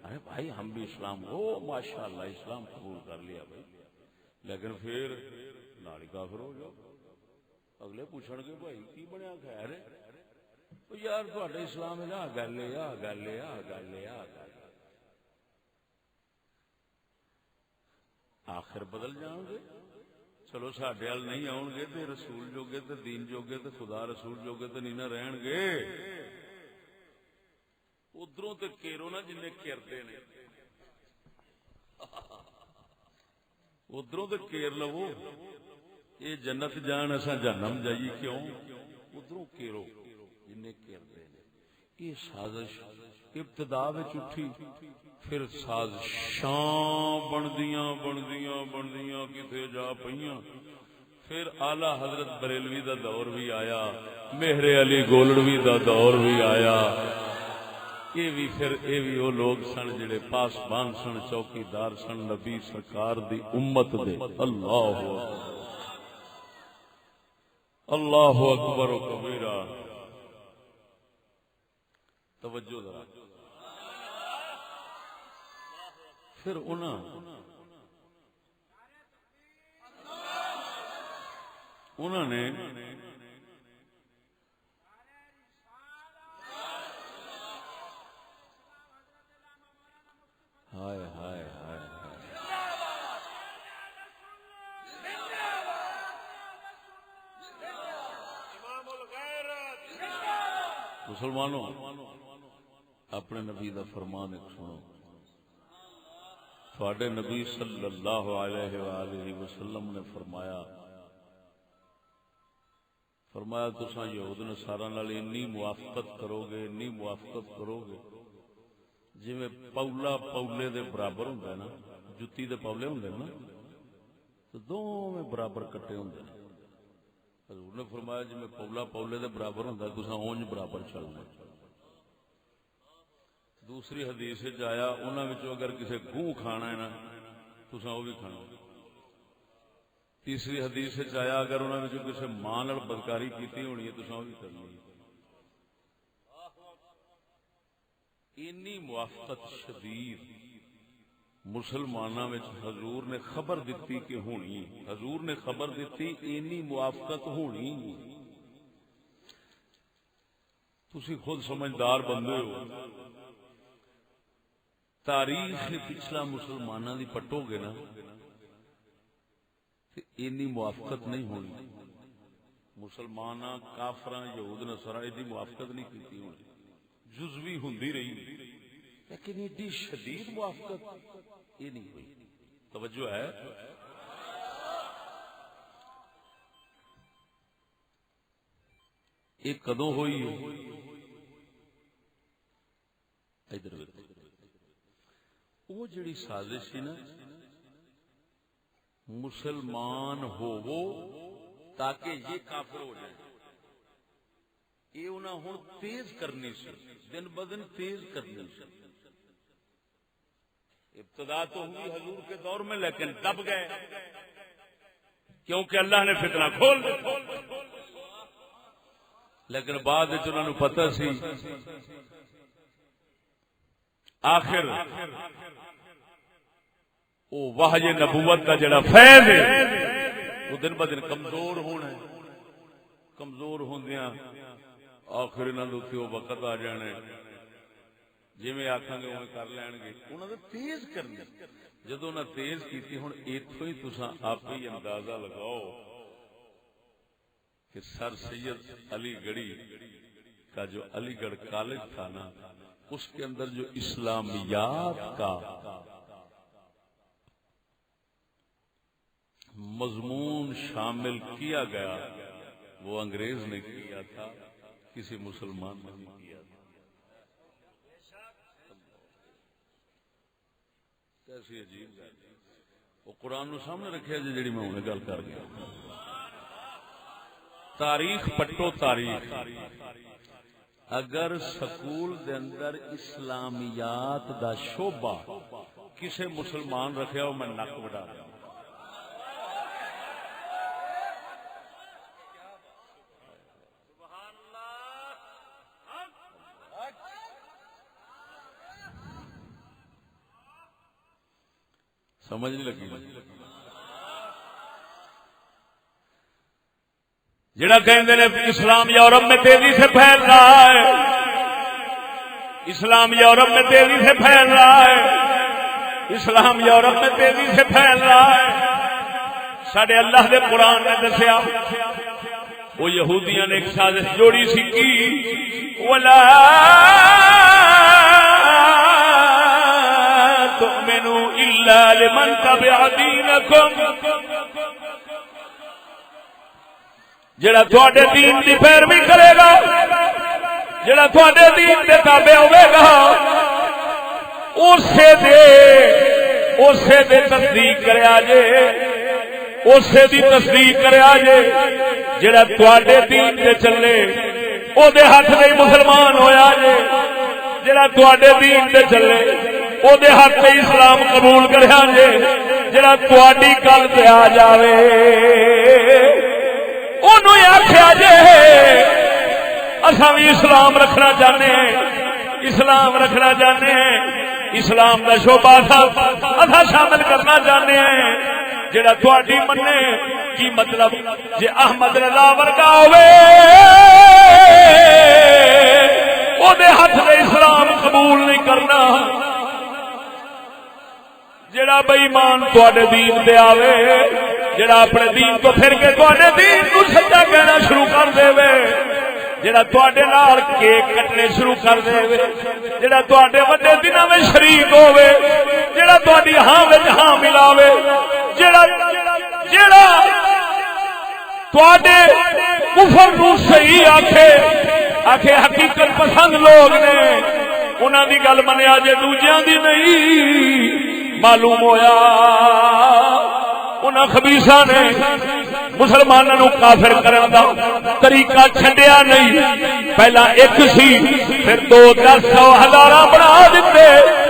ارے بھائی ہم بھی اسلام ہو ماشاءاللہ اسلام قبول کر لیا بھائی لیکن پھر نال کافر ہو جاؤ. اگلے پوچھن گے بھائی کی بنیا خیر ہے یار تہاڈا اسلام ہے گل آخر بدل جان گے. چلو ساڈے ول نہیں آؤ گے تے رسول جوگے تے دین جوگے تے خدا رسول جوگے تے نہیں نہ رہن گے. ادھروں تے کیرو نا جن کردے نے ادھروں تے کیر لو یہ جنت جان اساں جہنم جائیے کیوں ادھروں کیرو جن کردے نے. یہ سازش ابتدا وچ اٹھی پھر سازشاں بندیاں کتے جا پئیاں. پھر اعلی حضرت بریلوی دا دور بھی آیا مہر علی گولڑوی دا دور بھی آیا. یہ بھی وہ لوگ سن جڑے پاسبان سن چوکیدار سن نبی سرکار دی امت دے. اللہ اکبر و کبیرہ. توجہ ذرا پھر انہوں نے ہائے ہائے ہائے مسلمانوں اپنے نبی دا فرمان ایک سنو. تھوڑے نبی صلی اللہ علیہ وآلہ وسلم نے فرمایا تساں یہود نصارا نال انی موافقت کرو گے، انی موافقت کرو گے جویں پولا پولے دے برابر ہوندا ہے نا، جُتی دے پولے ہوندے نا تو دونوں برابر کٹے ہوندے نے۔ حضور نے فرمایا جویں پولا پولے دے برابر ہوندا ہے تساں اونج برابر چلنا۔ دوسری حدیث وچ آیا انہاں وچوں اگر کسے گوں کھانا ہے نا تساں او بھی کھانا۔ تیسری حدیث وچ آیا اگر انہاں وچوں کسے ماں نال بدکاری کیتی ہونی ہے تساں او بھی کرنی ہے۔ اینی موافقت شدید مسلماناں وچ حضور نے خبر دتی کہ ہونی، حضور نے خبر دتی اینی موافقت ہونی۔ تسی خود سمجھدار بندے ہو، تاریخ پچھلا مسلماناں دی پٹو گے نا تے اینی موافقت نہیں ہونی۔ مسلماناں کافراں یہود نصارا ایڈی موافقت نہیں کیتی ہونی، جزوی ہوندی رہی، لیکن ایڈی شدید موافقت یہ نہیں ہوئی۔ توجہ ہے؟ یہ کدوں ہوئی ہے؟ ادھر وہ جڑی سازش سی نا مسلمان ہوو تاکہ یہ کافر ہو جائے، یہ انہاں ہن تیز کرنی سی، دن بدن تیز کرنی سی۔ ابتدا تو ہوئی حضور کے دور میں لیکن دب گئے کیونکہ اللہ نے فتنہ کھول دیا، لیکن بعد وچ انہاں نوں پتہ سی آخر او وحی نبوت کا جڑا فیض ہے وہ دن بدن کمزور ہونا ہے، کمزور ہوندیاں آخر انہاں دے اوتے او وقت آ جانے جی میں آکھاں گے اوویں کر لین گے، انہاں نے تیز کرنی۔ جدوں انہاں تیز کیتی ہن ایتھوں ہی تساں آپ ہی اندازہ لگاؤ کہ سر سید علی گڑھی کا جو علی گڑھ کالج تھا نا اس کے اندر جو اسلامیات کا مضمون شامل کیا گیا وہ انگریز نے کیا تھا، کسی مسلمان نے نہیں کیا تھا۔ کیسی عجیب ہے، وہ قرآن نو سامنے رکھیا جی میں انہیں گل کر گیا۔ تاریخ پٹو تاریخ، اگر سکول دے اندر اسلامیات دا شعبہ کسے مسلمان رکھیا ہو میں نک وڈا دیا۔ سمجھ نہیں لگی؟ جڑا کہندے نے اسلام یورپ میں تیزی سے پھیل رہا ہے، اسلام یورپ میں تیزی سے پھیل رہا ہے، اسلام یورپ میں تیزی سے پھیل رہا ہے۔ ساڈے اللہ دے قرآن نے دسیا وہ یہودیاں نے ایک سازش جوڑی سی کی، ولا تؤمنوا الا لمن تبع دینکم، جڑا تواڈے دین دی پیروی کرے گا، جڑا تواڈے دین دے تابع ہوے گا، اسے دے تصدیق کریا جے، اسے دی تصدیق کریا جے۔ جڑا تواڈے دین تے چلے او دے ہاتھ نہیں مسلمان ہویا جے، جڑا تواڈے دین تے چلے او دے ہاتھ تے اسلام قبول کریا جے۔ جڑا تواڈی گل تے آ جاوے انہوں آخیا جے اساں بھی اسلام رکھنا چاہنے ہیں، اسلام رکھنا چاہنے ہیں، اسلام دا شعبہ اساں شامل کرنا چاہنے ہیں۔ جڑا تواڈی مننے کی مطلب جے احمد رضا ورگا ہوئے او دے ہاتھ دے اسلام قبول نہیں کرنا۔ جڑا بے ایمان تواڈے دین تے آوے، جڑا اپنے دین تو پھر کے تواڈے دین کو سچا کہنا شروع کر دے وے، جڑا تواڈے نال کیک کٹنے شروع کر دے وے، جڑا تواڈے وڈے دناں وچ شریک ہوے، جڑا تواڈی ہاں وچ ہاں ملاوے، جڑا تواڈے کفر نو صحیح آکھے آکھے حقیقت پسند لوگ نے انہاں دی گل منیا جے دوجیاں دی نہیں معلوم ہویا انہاں خبیثاں نے مسلماناں نو کافر کرن دا طریقہ چھڈیا نہیں پہلا ایک سی پھر 2 10 100 ہزاراں بنا دتے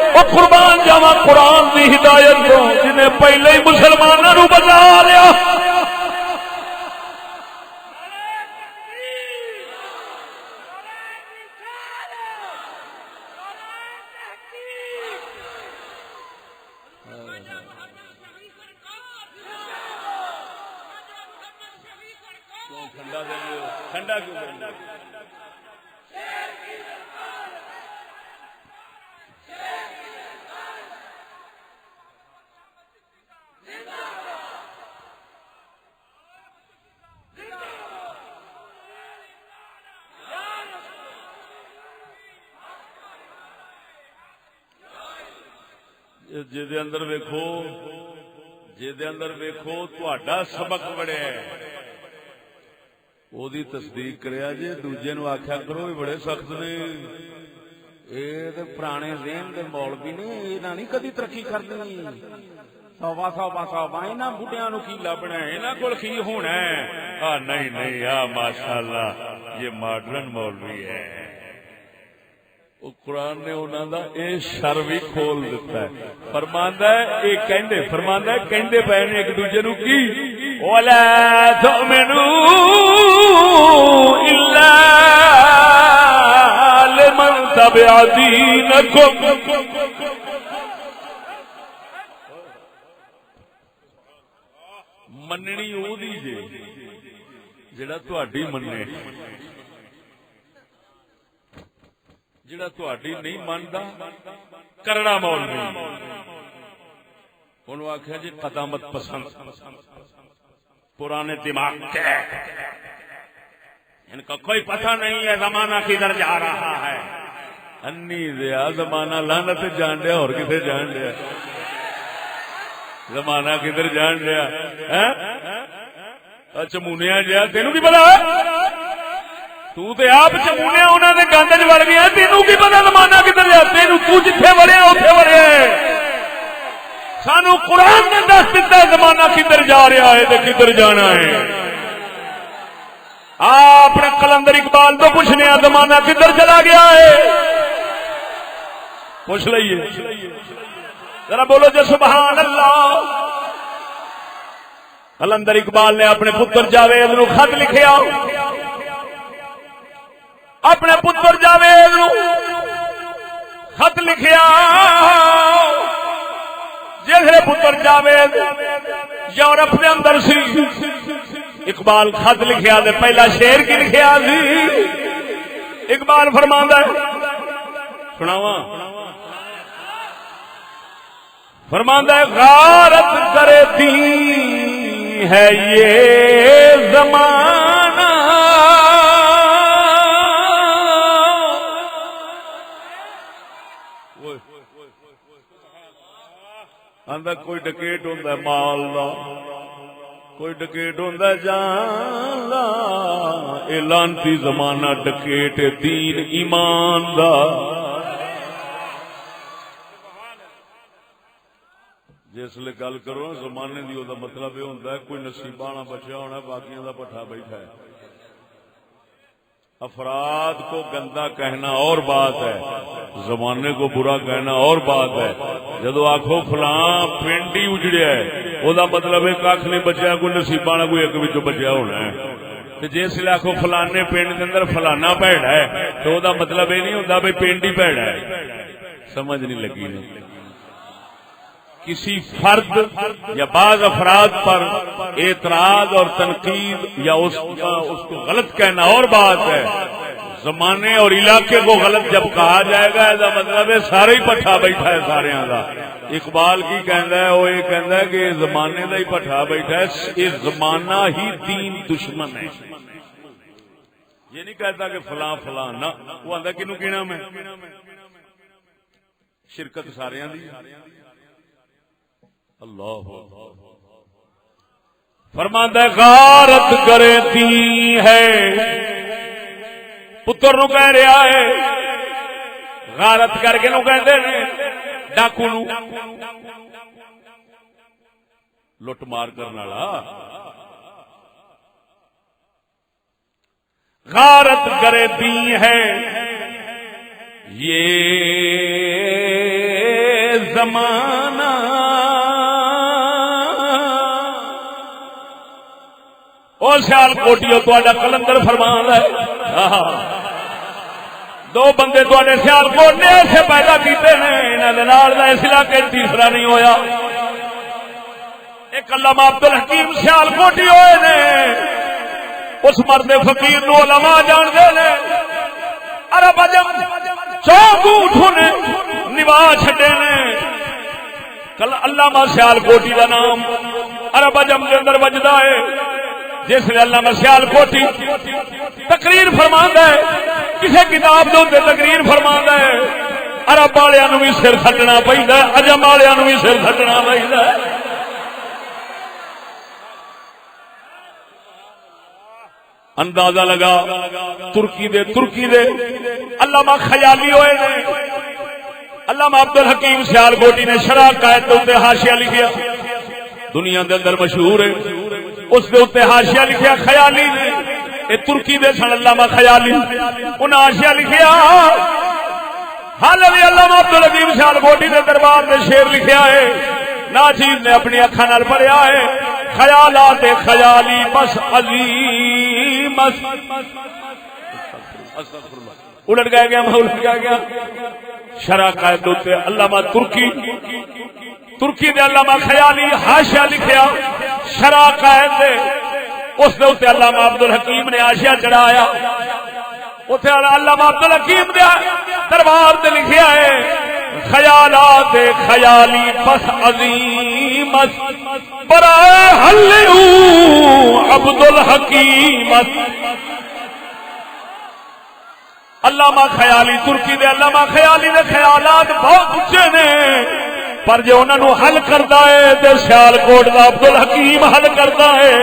او قربان جاواں قرآن دی ہدایت تو جنے پہلے ہی مسلماناں نو بچا لیا ٹھنڈا کیوں جے اندر ویکھو جے اندر ویکھو تہاڈا سبق بڑے او دی تصدیق کریا جے دوجے نو آکھیا کرو یہ بڑے سخت نے اے تے پرانے ذہن دے مولوی نے انہاں نہیں کدی ترقی کرنی سوا انہاں بڈھیاں نو کی لبنا ہے انہاں کول کی ہونا ہے نہیں ماشاءاللہ یہ ماڈرن مولوی ہے وہ قرآن نے انہاں دا اے شر بھی کھول دیتا ہے فرماندا ہے کہندے پے نے ایک دوجے نو کی ولا تؤمنوا الا لمن تبع دينكم مننی او دی جڑا تہاڈی مننے جڑا تہاڈی نہیں مندا کرڑا مولوی انہوں آکھیا جی قدامت پسند پرانے دماغ کے ان کا کوئی پتہ نہیں ہے زمانہ کدھر جا رہا ہے انی دیا زمانہ لعنت جان دیا اور کسے جان دیا زمانہ کدھر جان دیا چمونیا جیا تینوں کی پتا تو تے آپ چمونیا انہوں نے گند چ وڑ گیا تینوں کی پتا زمانہ کدھر جا تینوں تو جتھے وڑیا اوتھے وڑیا سانو قرآن نے دس دیتا زمانہ کدھر جا رہا ہے تے کدھر جانا ہے آپ نے کلندر اقبال تو پوچھنے زمانہ کدھر چلا گیا ہے پوچھ لئیے ذرا بولو جو سبحان اللہ کلندر اقبال نے اپنے پتر جاوید نو خط لکھیا اپنے پتر جاوید نو خط لکھیا جیسے پتر جاوید یورپ کے اندر سی اقبال خط لکھیا دے پہلا شعر کی لکھیا سی اقبال فرماندا ہے سناواں فرماندا ہے غارت کرتی ہے یہ زمانہ آندا کوئی ڈکیٹ ہوندا ہے مال دا کوئی ڈکیٹ ہوندا ہے جان دا اے لانتی زمانہ ڈکیٹ دین ایمان دا جس لئے گل کرو زمانے دی دا مطلب یہ ہوندا ہے کوئی نصیبانہ بچیا ہونا باقیاں دا پٹھا بیٹھا ہے افراد کو گندا کہنا اور بات ہے زمانے کو برا کہنا اور بات ہے جدو آخو فلاں پنڈ ہی اجڑیا ہے وہ مطلب ہے کھ نہیں بچیا کوئی نصیبانہ کوئی ایک بچوں بچیا ہونا ہے جس لئے آخو فلانے پنڈ کے اندر فلانا بھیڑا ہے تو وہ مطلب یہ نہیں ہوتا بھائی پنڈ ہی بھیڑا ہے سمجھ نہیں لگی نہیں کسی فرد یا بعض افراد پر اعتراض اور تنقید یا اس کو غلط کہنا اور بات ہے زمانے اور علاقے کو غلط جب کہا جائے گا ایسا مطلب ہے سارے ہی پٹھا بیٹھا ہے سارے کا اقبال کی کہندا ہے وہ یہ کہندا ہے کہ زمانے کا ہی پٹھا بیٹھا ہے یہ زمانہ ہی دین دشمن ہے یہ نہیں کہتا کہ فلاں فلاں نہ وہ آندا کنوں کینا میں شرکت سارے دی اللہ فرماندا ہے غارت کرے تی ہے، پتر نو کہہ رہا ہے، غارت کر کے نو کہندے نے ڈاکو نو، لٹ مار کرنے والا، غارت کرے تی ہے یہ زمانہ، او سیال کوٹیو تہاڈا کلندر فرمان ہے، دو بندے تہاڈے سیال کوٹ نے ایسے پیدا کیتے نے، انہاں دے نال دا اس علاقے تیسرا نہیں ہویا، ایک علامہ عبد الحکیم سیال کوٹی ہوئے نے، اس مرد فقیر نو علماء جان دے نے، عرب عجم چوک اٹھو نے نوا چھڈے نے، کل علامہ سیال کوٹی دا نام عرب عجم دے اندر وجدا ہے، جس نے علامہ سیال کوٹی تقریر فرماندا ہے، کسی کتاب دے اوپر تقریر فرماندا ہے، عرب والیاں نو بھی سر کھٹنا پیندا ہے، عجم والیاں نو بھی سر کھٹنا پیندا ہے۔ اندازہ لگا ترکی دے علامہ خیالی ہوئے نے، علامہ عبد الحکیم سیال کوٹی نے شرح قائد دے اوپر حاشیہ لکھیا، دنیا دے اندر مشہور ہے، اس دے اوپر حاشیہ لکھیا خیالی نے، اے ترکی دے سن علامہ خیالی، انہاں حاشیہ لکھیا، حالوی علامہ عبد الحکیم سیال کوٹی دے دربار میں شعر لکھیا ہے، ناچیز نے اپنی اکھاں نال پڑھیا ہے، خیالات خیالی بس عظیم الٹ گیا گیا الٹ گیا شرح قائد ہوتے علامہ ترکی دے علامہ خیالی حاشیہ لکھیا شرح قائد دے، اس دے اوتے علامہ عبد الحکیم نے حاشیہ چڑھایا، اوتھے علامہ عبد الحکیم دے دربار تے لکھیا ہے خیالات خیالی بس عظیم برائے حل عبد الحکیم، علامہ خیالی ترکی دے علامہ خیالی دے خیالات بہت اچھے نے، پر جو انہاں نو حل کردا ہے تے سیال کوٹ دا عبد الحکیم حل کردا ہے۔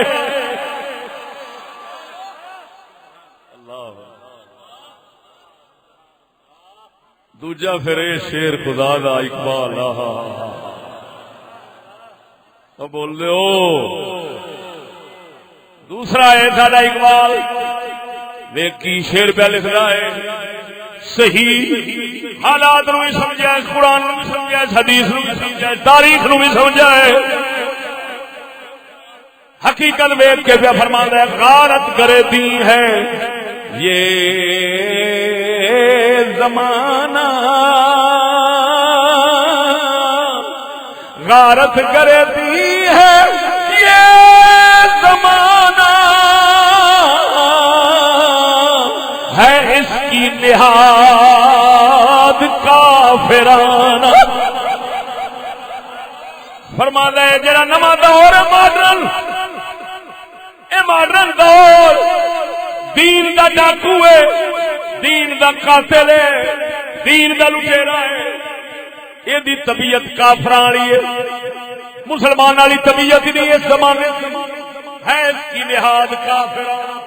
دوجا پھر اے شیر خدا دا اقبال بول دے ہو، دوسرا ہے ساڈا اقبال دیکھ کی شیر پہ لکھنا ہے، صحیح حالات نو بھی سمجھا ہے، قرآن نو بھی سمجھا ہے، حدیث نو بھی سمجھا ہے، تاریخ نو بھی سمجھا ہے، حقیقت ویکھ کے پیا فرماندا ہے غارت کرے دی ہے یہ زمانہ، غارت کرے دی ہے یہ زمانہ، ہے اس کی نہاد کافرانہ۔ فرماتا ہے جڑا نواں دور ہے ماڈرن، اے ماڈرن دور دین دا ڈاکو ہے، دین دا قاتل ہے، دین دا لٹیرا ہے، یہ دی طبیعت کافراں والی ہے، مسلمان والی طبیعت ہی نہیں اس زمانے ہے، اس کی نہاد کافرانہ۔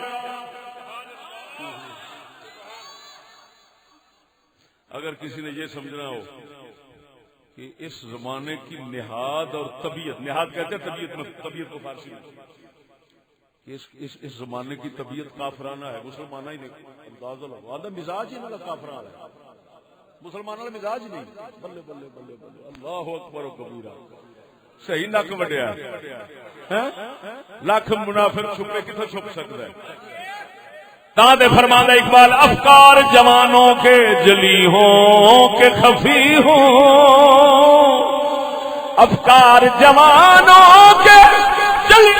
اگر کسی نے یہ سمجھنا ہو کہ اس زمانے کی نہاد اور طبیعت، نہاد کہتے ہیں طبیعت میں، طبیعت کو فارسی میں، اس زمانے کی طبیعت کافرانہ ہے، مسلمانہ ہی نہیں، اندازہ لگو آدھا مزاج ہی نہ کافرانہ ہے، مسلمانوں کا مزاج نہیں، بلے بلے بلے بلے اللہ اکبر و کبیرہ، صحیح نک وڈیا لاکھ منافق چھپے کتنے چھپ سکتا ہے۔ دے فرماندہ اقبال افکار جوانوں کے جلی ہوں کہ خفی ہوں، افکار جوانوں کے جلی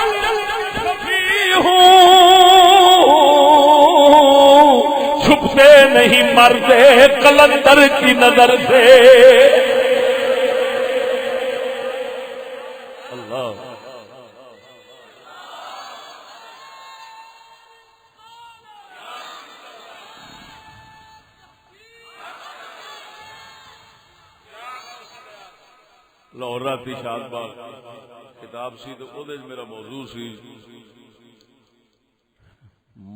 خفی ہوں، چھپتے نہیں مرتے قلندر کی نظر سے۔ اللہ لاہور راتی شاد باغ کتاب سی تو او دے میرا موضوع سی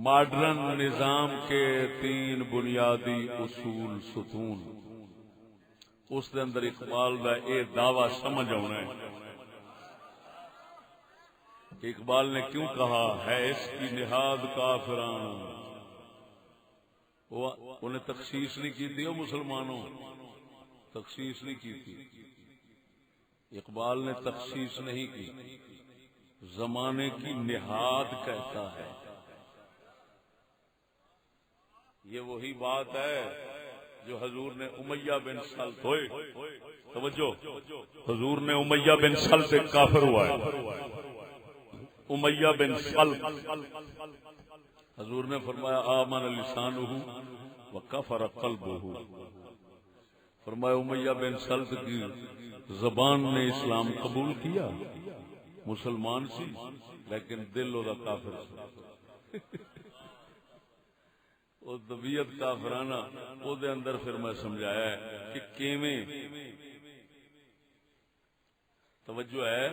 ماڈرن نظام کے 3 بنیادی اصول ستون. اس دے اندر اقبال دا اے دعویٰ سمجھ آنا ہے. اقبال نے کیوں کہا ہے اس کی نہاد کافران. انہیں تخصیص نہیں کی تھی مسلمانوں، تخصیص نہیں کی تھی. اقبال نے تخصیص نہیں کی، زمانے کی نہاد کہتا ہے. یہ وہی بات ہے جو حضور نے امیہ بن سلط ہوئے. توجہ، حضور نے امیہ بن سلط سے کافر ہوا ہے. امیہ بن سلط حضور نے فرمایا آمن لسانہ وکفر قلبہ. فرمایا امیہ بن سلط کی زبان نے اسلام قبول کیا، مسلمان سی، لیکن دل دا کافر سی. وہ طبیعت کافرانہ او دے اندر پھر میں سمجھایا ہے کہ کیویں. توجہ ہے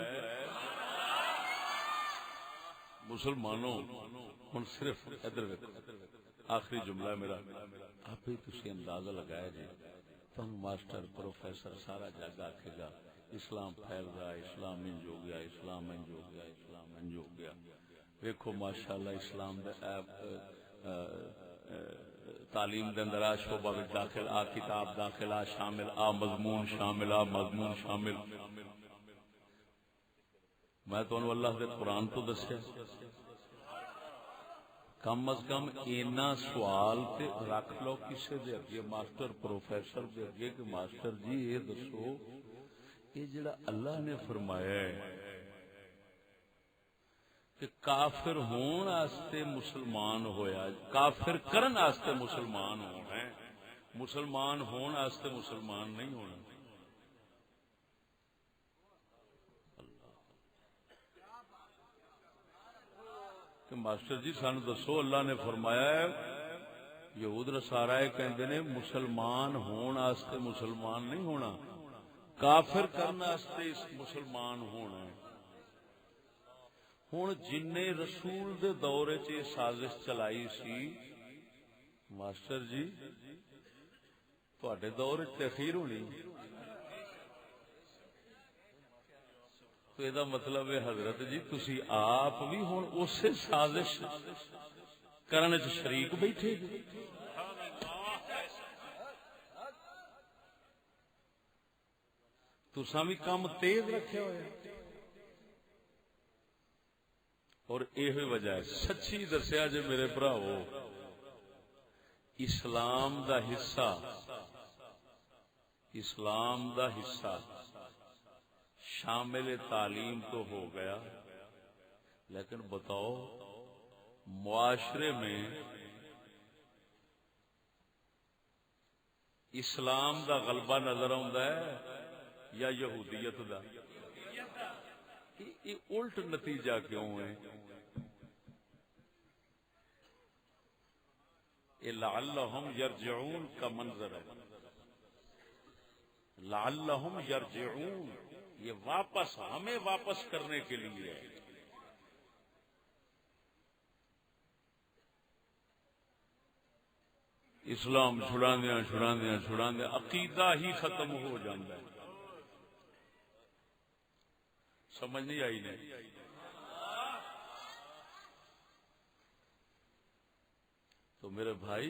مسلمانوں. ہن صرف ادھر ویکھو، آخری جملہ ہے میرا، آپ ہی تسی اندازہ لگایا جی. تم ماسٹر پروفیسر سارا جگ آکھے گا اسلام پھیل رہا ہے، اسلام انج ہو گیا، اسلام انج ہو گیا، اسلام انج ہو گیا. ویکھو ماشاءاللہ اسلام دے تعلیم دے اندر آ شعبہ وچ داخل، آ کتاب داخل، آ شامل، آ مضمون شامل، آ مضمون شامل. میں تانوں اللہ دے قرآن تو دسیا. کم از کم اینا سوال تے رکھ لو کسے دے اگے، ماسٹر پروفیسر دے اگے، کہ ماسٹر جی یہ دسو یہ جڑا اللہ نے فرمایا ہے کہ کافر ہون آستے مسلمان ہویا، کافر کرن آستے مسلمان ہونا ہے، مسلمان ہون آستے مسلمان نہیں ہونا. کہ ماسٹر جی سانو دسو اللہ نے فرمایا ہے یہود نصارا کہندے نے مسلمان ہون آستے مسلمان نہیں ہونا، کافر کرن آستے مسلمان ہونا ہے. ہن جن رسول دے دور چ سازش چلائی سی ماسٹر جی تواڈے دور چ تاخیر ہونی. تو یہ مطلب ہے حضرت جی تسی آپ بھی ہن اسے سازش کرنے چ شریک بیٹھے جی. تساں بھی کام تیز رکھے ہوئے. اور یہ وجہ ہے سچی دسیا جے میرے بھراو، اسلام دا حصہ، اسلام دا حصہ شامل تعلیم تو ہو گیا، لیکن بتاؤ معاشرے میں اسلام دا غلبہ نظر آتا ہے یا یہودیت دا؟ یہ الٹ نتیجہ کیوں ہے؟ یہ لعلہم یرجعون کا منظر ہے. لعلہم یرجعون، یہ واپس، ہمیں واپس کرنے کے لیے ہے. اسلام چھڑاندیاں چھڑاندیاں چھڑاندیاں عقیدہ ہی ختم ہو جاتا ہے. سمجھ نہیں آئی نہیں؟ تو میرے بھائی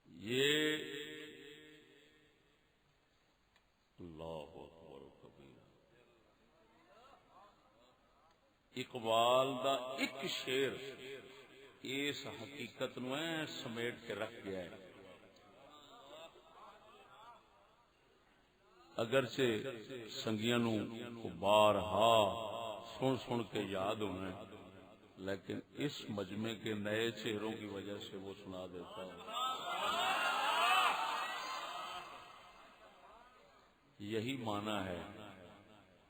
یہ اللہ اکبر کبیرہ، اقبال دا ایک شعر اس حقیقت نو سمیٹ کے رکھ گیا ہے. اگرچہ سنگیاں نو بارہا سن سن کے یاد ہونا ہے، لیکن اس مجمع کے نئے چہروں کی وجہ سے وہ سنا دیتا ہے. یہی معنی ہے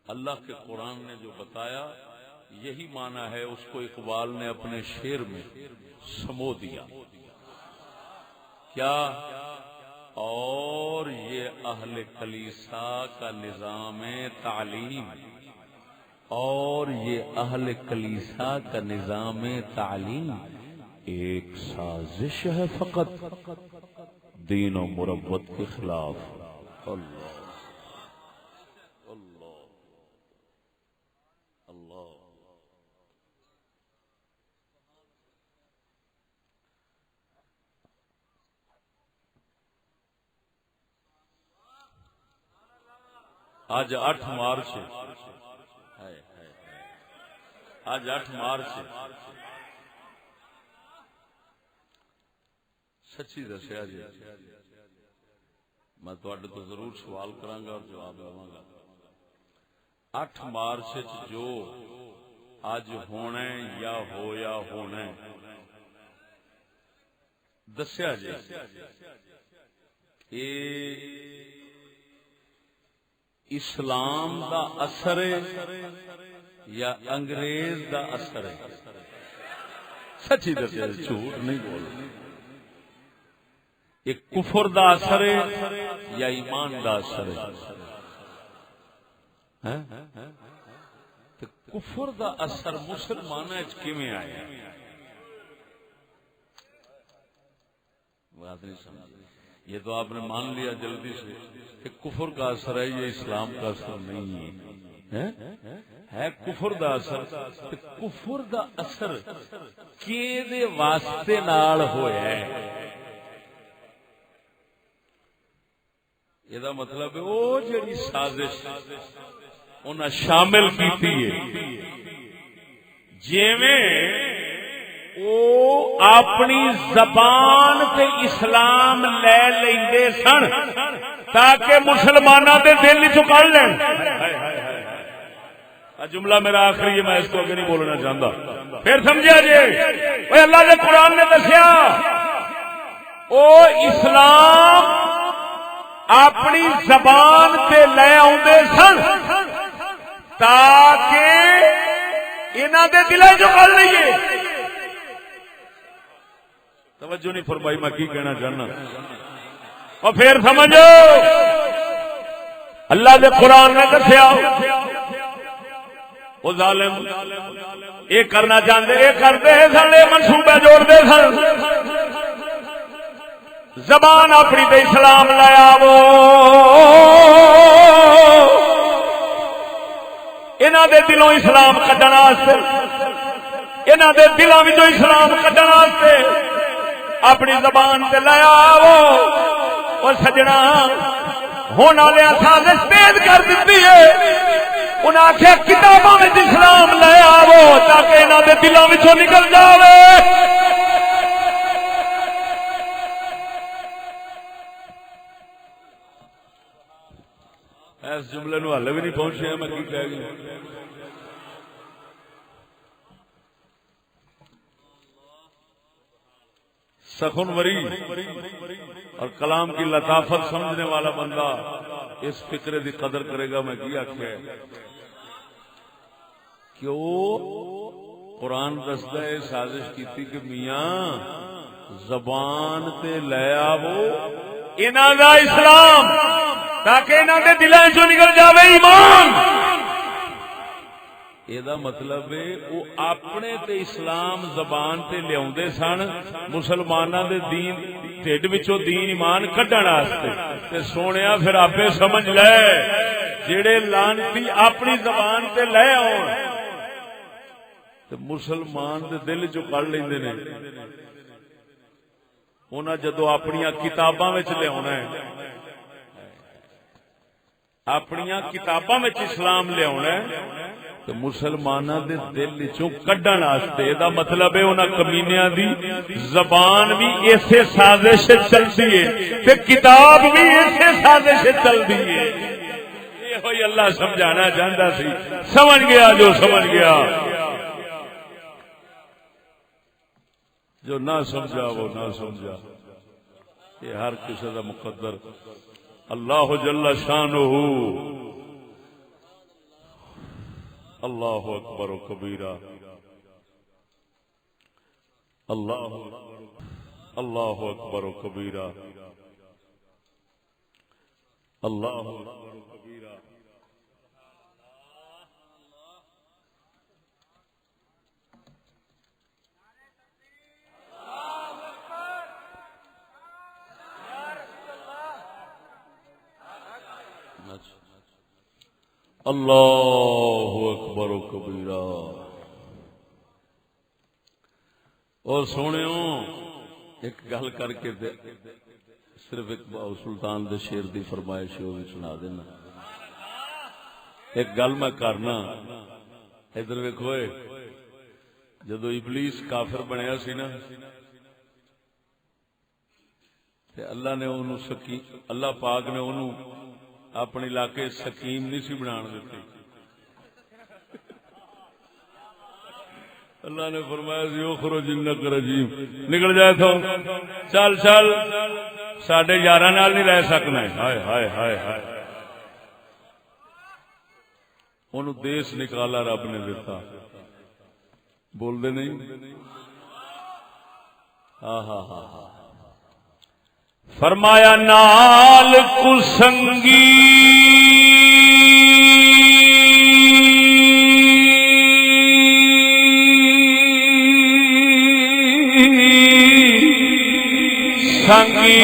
اللہ کے قرآن نے جو بتایا، یہی معنی ہے، اس کو اقبال نے اپنے شعر میں سمو دیا. کیا اور یہ اہل کلیسا کا نظام تعلیم، اور یہ اہل کلیسا کا نظام تعلیم ایک سازش ہے فقط دین و مروت کے خلاف۔ اللہ اللہ اللہ۔ آج 8 مارچ ہے، آج 8 مارچ ہے۔ سچی دسیا جی، میں تواڈے تو ضرور سوال کراں گا اور جواب لواں گا۔ 8 مارچ جو اج ہونا ہے یا ہویا ہونا ہے، دسیا جی اے اسلام دا اثر ہے یا انگریز دا اثر ہے؟ سچی دسیا جی، جھوٹ نہیں بول۔ یہ کفر دا اثر ہے یا ایمان دا اثر ہے؟ تو کفر دا اثر مسلمانوں وچ کیویں آیا؟ بات نہیں سمجھ۔ یہ تو آپ نے مان لیا جلدی سے کہ کفر کا اثر ہے، یہ اسلام کا اثر نہیں ہے کفر دا اثر۔ تو کفر دا اثر کیدے واسطے نال ہویا ہے؟ یہ مطلب ہے وہ جڑی سازش انہاں شامل کیتی ہے، جویں او اپنی زبان تے اسلام لے لیندے سن تاکہ مسلماناں دے دل چ کر لین۔ جملہ میرا آخری ہے، میں اس کو آگے نہیں بولنا چاہتا، پھر سمجھا جی۔ اللہ کے قرآن نے دسیا او اسلام اپنی زبان تے لے آندے سن تاکہ انہاں دے دلاں چوں کر لئیے۔ توجہ نہیں فرمائی میں کی کہنا چاہنا، اور پھر سمجھو اللہ دے قرآن نے دسیا وہ ظالم یہ کرنا چاہتے، یہ کرتے سن، یہ منصوبے جوڑتے سن، زبان اپنی تے اسلام لایا وہ انہاں دے دلوں اسلام کڈن واسطے، انہاں دے دلوں وچوں اسلام کڈن واسطے اپنی زبان تے لایا وہ سجنا ہون والے سازش تیز کر دیتی ہے۔ انہاں آخیا کتاباں وچ اسلام لے آو تاکہ انہاں دے دلاں وچوں نکل جاوے۔ اس جملے نو ہلے بھی نہیں پہنچے، میں کی کہہ گیا۔ سخن وری اور کلام کی لطافت سمجھنے والا بندہ اس فکرے دی قدر کرے گا۔ میں کی آخیا کیوں قرآن دستا ہے سازش کیتی کہ میاں زبان تے لے آو انہاں دا اسلام تاکہ انہاں دے دلاں چوں نکل جاوے ایمان۔ یہ مطلب ہے وہ اپنے تے اسلام زبان تے لیاوندے سن مسلماناں دے دین ٹھڈ وچوں دین ایمان کڈن واسطے۔ تے سونیا پھر آپے سمجھ لے جڑے لعنتی اپنی زبان تے لے آون تے مسلمان دے دل چوں کڈ لیندے نے، انہاں جدوں اپنی کتاباں وچ لیاونا ہے، اپنی کتاباں وچ اسلام لیاونا ہے تو مسلماناں دے دل چوں کڈن واسطے۔ ادا مطلب ہے انہاں کمینیاں دی زبان بھی ایسے سازش چلتی ہے تے کتاب بھی ایسے سازش چلتی ہے۔ یہ ہوئی اللہ سمجھانا چاہتا سی، سمجھ گیا جو سمجھ گیا، جو نہ سمجھا وہ نہ سمجھا۔ یہ ہر کسی دا مقدر اللہ جل شانہ۔ اللہ اکبر و کبیرہ، اللہ اکبر و کبیرہ۔ اللہ اکبر کبیرہ. اللہ اکبر و کبیرہ. اور سونےو ایک گل کر کے صرف ایک سلطان دے شیر دی فرمائش وہ بھی سنا دینا. ایک گل میں کرنا. ادھر ویکھو جدو ابلیس کافر بنیا سی نا تے اللہ نے انہوں اللہ پاک نے انہوں اپنے علاقے سکیم نہیں سی بنان دیتی. اللہ نے فرمایا سی اخرج انک رجیم، نکل جائے تو چل چل ساڈے یاراں نال نہیں رہ سکنا. ہائے ہائے ہائے ہائے. انہوں دیس نکالا رب نے دیتا. بول دے نہیں. ہاں ہاں ہاں ہاں. فرمایا نال کسنگی سنگی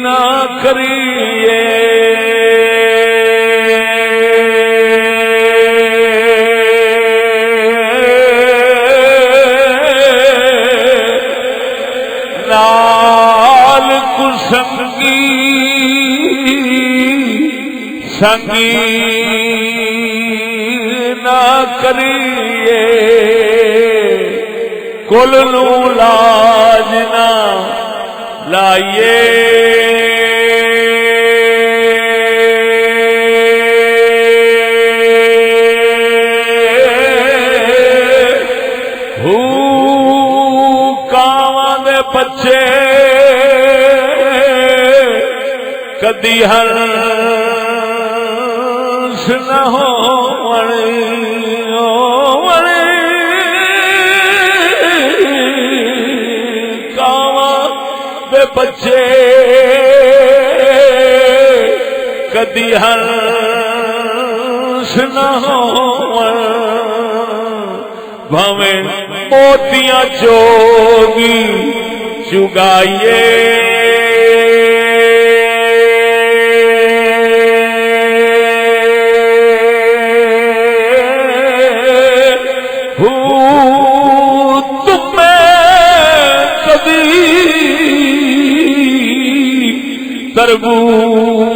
نہ کریے سنگی نہ کریے کل نو لاج نہ لائیے. کاواں دے بچے کدی ہنس نہ کاواں دے بچے کدی ہنس نہ بھاویں موتیاں چوگی چگائیے.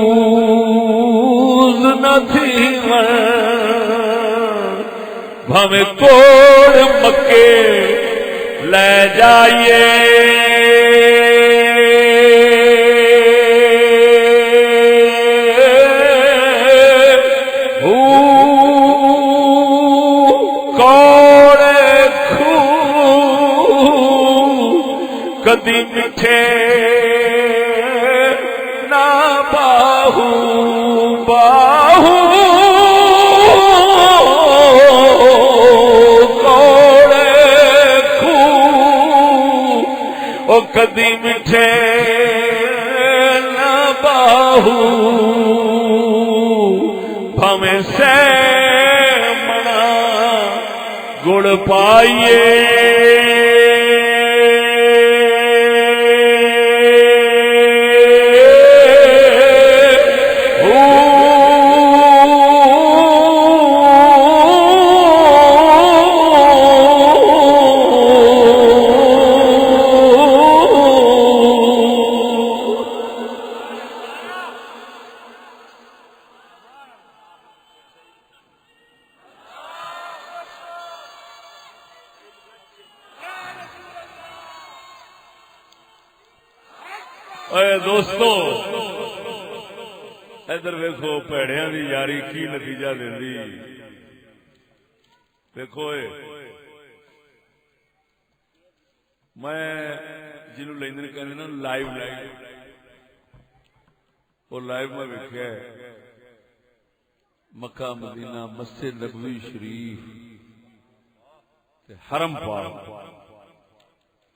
تربوز نہ تھی بھاویں توڑ مکے لے جائیے. کوڑے کھو کدی میٹھے باہو باہو کوڑے کھو او کدی میٹھے نہ باہو بھاویں سے منا گڑ پائیے. اے دوستو ادھر ویکھو پیڑیاں دی یاری کی نتیجہ دیندی. دیکھو میں جنوں لیندے کہندے نا لائیو وہ لائیو میں ویکھیا ہے مکہ مدینہ مسجد نبوی شریف تے حرم پاک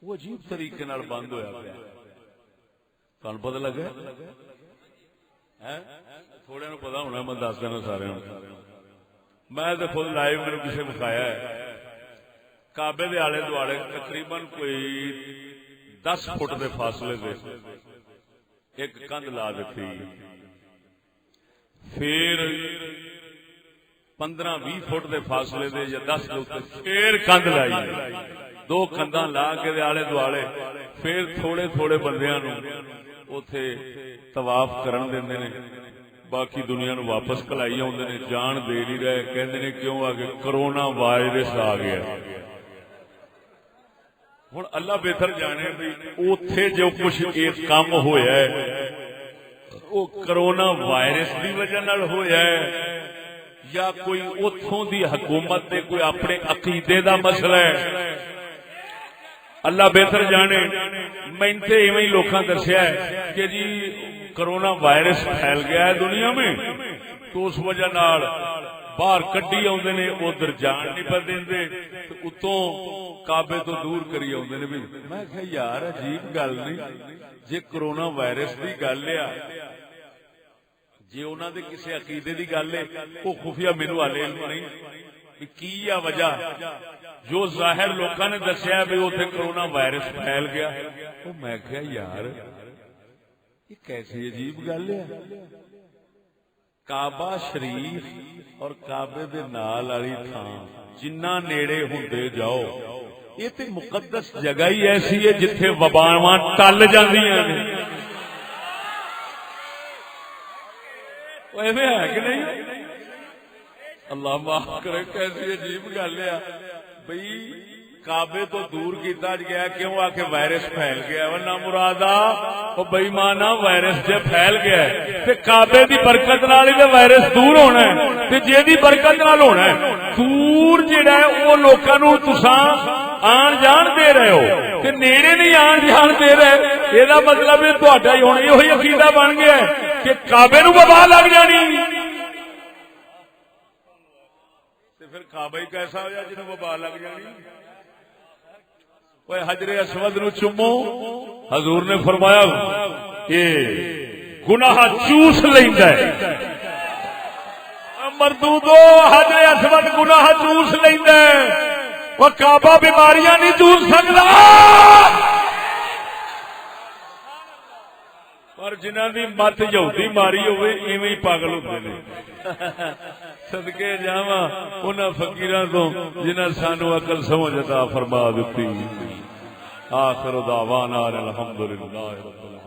وہ عجیب طریقے نال بند ہویا پیا. تمہیں پتہ لگا تھوڑے نو پتا ہونا میں دس دینا سارے میں تو خود لائیو میرے کسی بخایا ہے کعبے دے آلے دوالے تقریباً کوئی 10 فٹ دے فاصلے دے ایک کند لا دیتی پھر 15-20 فٹ دے فاصلے دے یا 10 دے پھر کند لائی 2 کنداں لا کے دے آلے دوالے پھر تھوڑے تھوڑے بندیاں نو اوتھے طواف کرن دیندے نے باقی دنیا نو واپس کلائی آؤندے نے جان دے نہیں رہے کہندے نے کیوں آ کے کرونا وائرس آ گیا ہن اللہ بہتر جانے بھی اوتھے جو کچھ ایک کام ہویا ہے وہ کرونا وائرس دی وجہ نال ہویا ہے یا کوئی اوتھوں دی حکومت دے کوئی اپنے عقیدے دا مسئلہ ہے اللہ بہتر جانے میں تے ایویں ہی لوکاں دسیا ہے کہ جی کرونا وائرس پھیل گیا ہے دنیا میں تو اس وجہ نال باہر کڈی آوندے نے ادھر جان نہیں پہ دیندے تے اتوں کعبے تو دور کری آوندے نے بھی میں کہا یار عجیب گل نہیں جے کرونا وائرس دی گل ہے جے انہاں دے کسی عقیدے دی گل ہے او خفیہ مینوں حالے علم نہیں کی وجہ جو ظاہر لوکاں نے دسیا بھی اوتھے کرونا وائرس پھیل گیا تو میں کہا یار یہ کیسی عجیب گل ہے کعبہ شریف اور کعبے دے نال والی تھان جنہ نیڑے ہوندے جاؤ یہ تے مقدس جگہ ہی ایسی ہے جتھے وباواں ٹل جاندیاں نے ایویں ہے کہ نہیں اللہ معاف کرے کیسی عجیب گل ہے بھئی کعبے تو دور کیتا گیا کیوں آ کے وائرس پھیل گیا ورنہ مرادا او بے ایمانا وائرس جے پھیل گیا تے کعبے دی برکت نال ہی تے وائرس دور ہونا ہے تے جے دی برکت نال ہونا ہے دور جڑا ہے او لوکاں نو تساں آن جان دے رہے ہو تے نیڑے نہیں آن جان دے رہے اے دا مطلب ہے تہاڈا ہی ہن ایہی عقیدہ بن گیا ہے کہ کعبے نو وبا لگ جانی تے پھر کعبہ ہی کیسا ہو جائے جنوں وبا لگ جانی وہ حجر اسود نو چومو حضور نے فرمایا کہ گناہ چوس لیندا ہے مردودو حجر اسود گناہ چوس لیندا ہے وہ کعبہ بیماریاں نہیں چوس سکدا پر جنہاں دی مت یہودی ماری ہوئے ایویں ہی پاگل ہوندے نے صدقے جاواں انہاں فقیراں تو جنہاں سانو عقل سمجھ عطا فرما دتی آخر دعوانا الحمدللہ رب العالمین.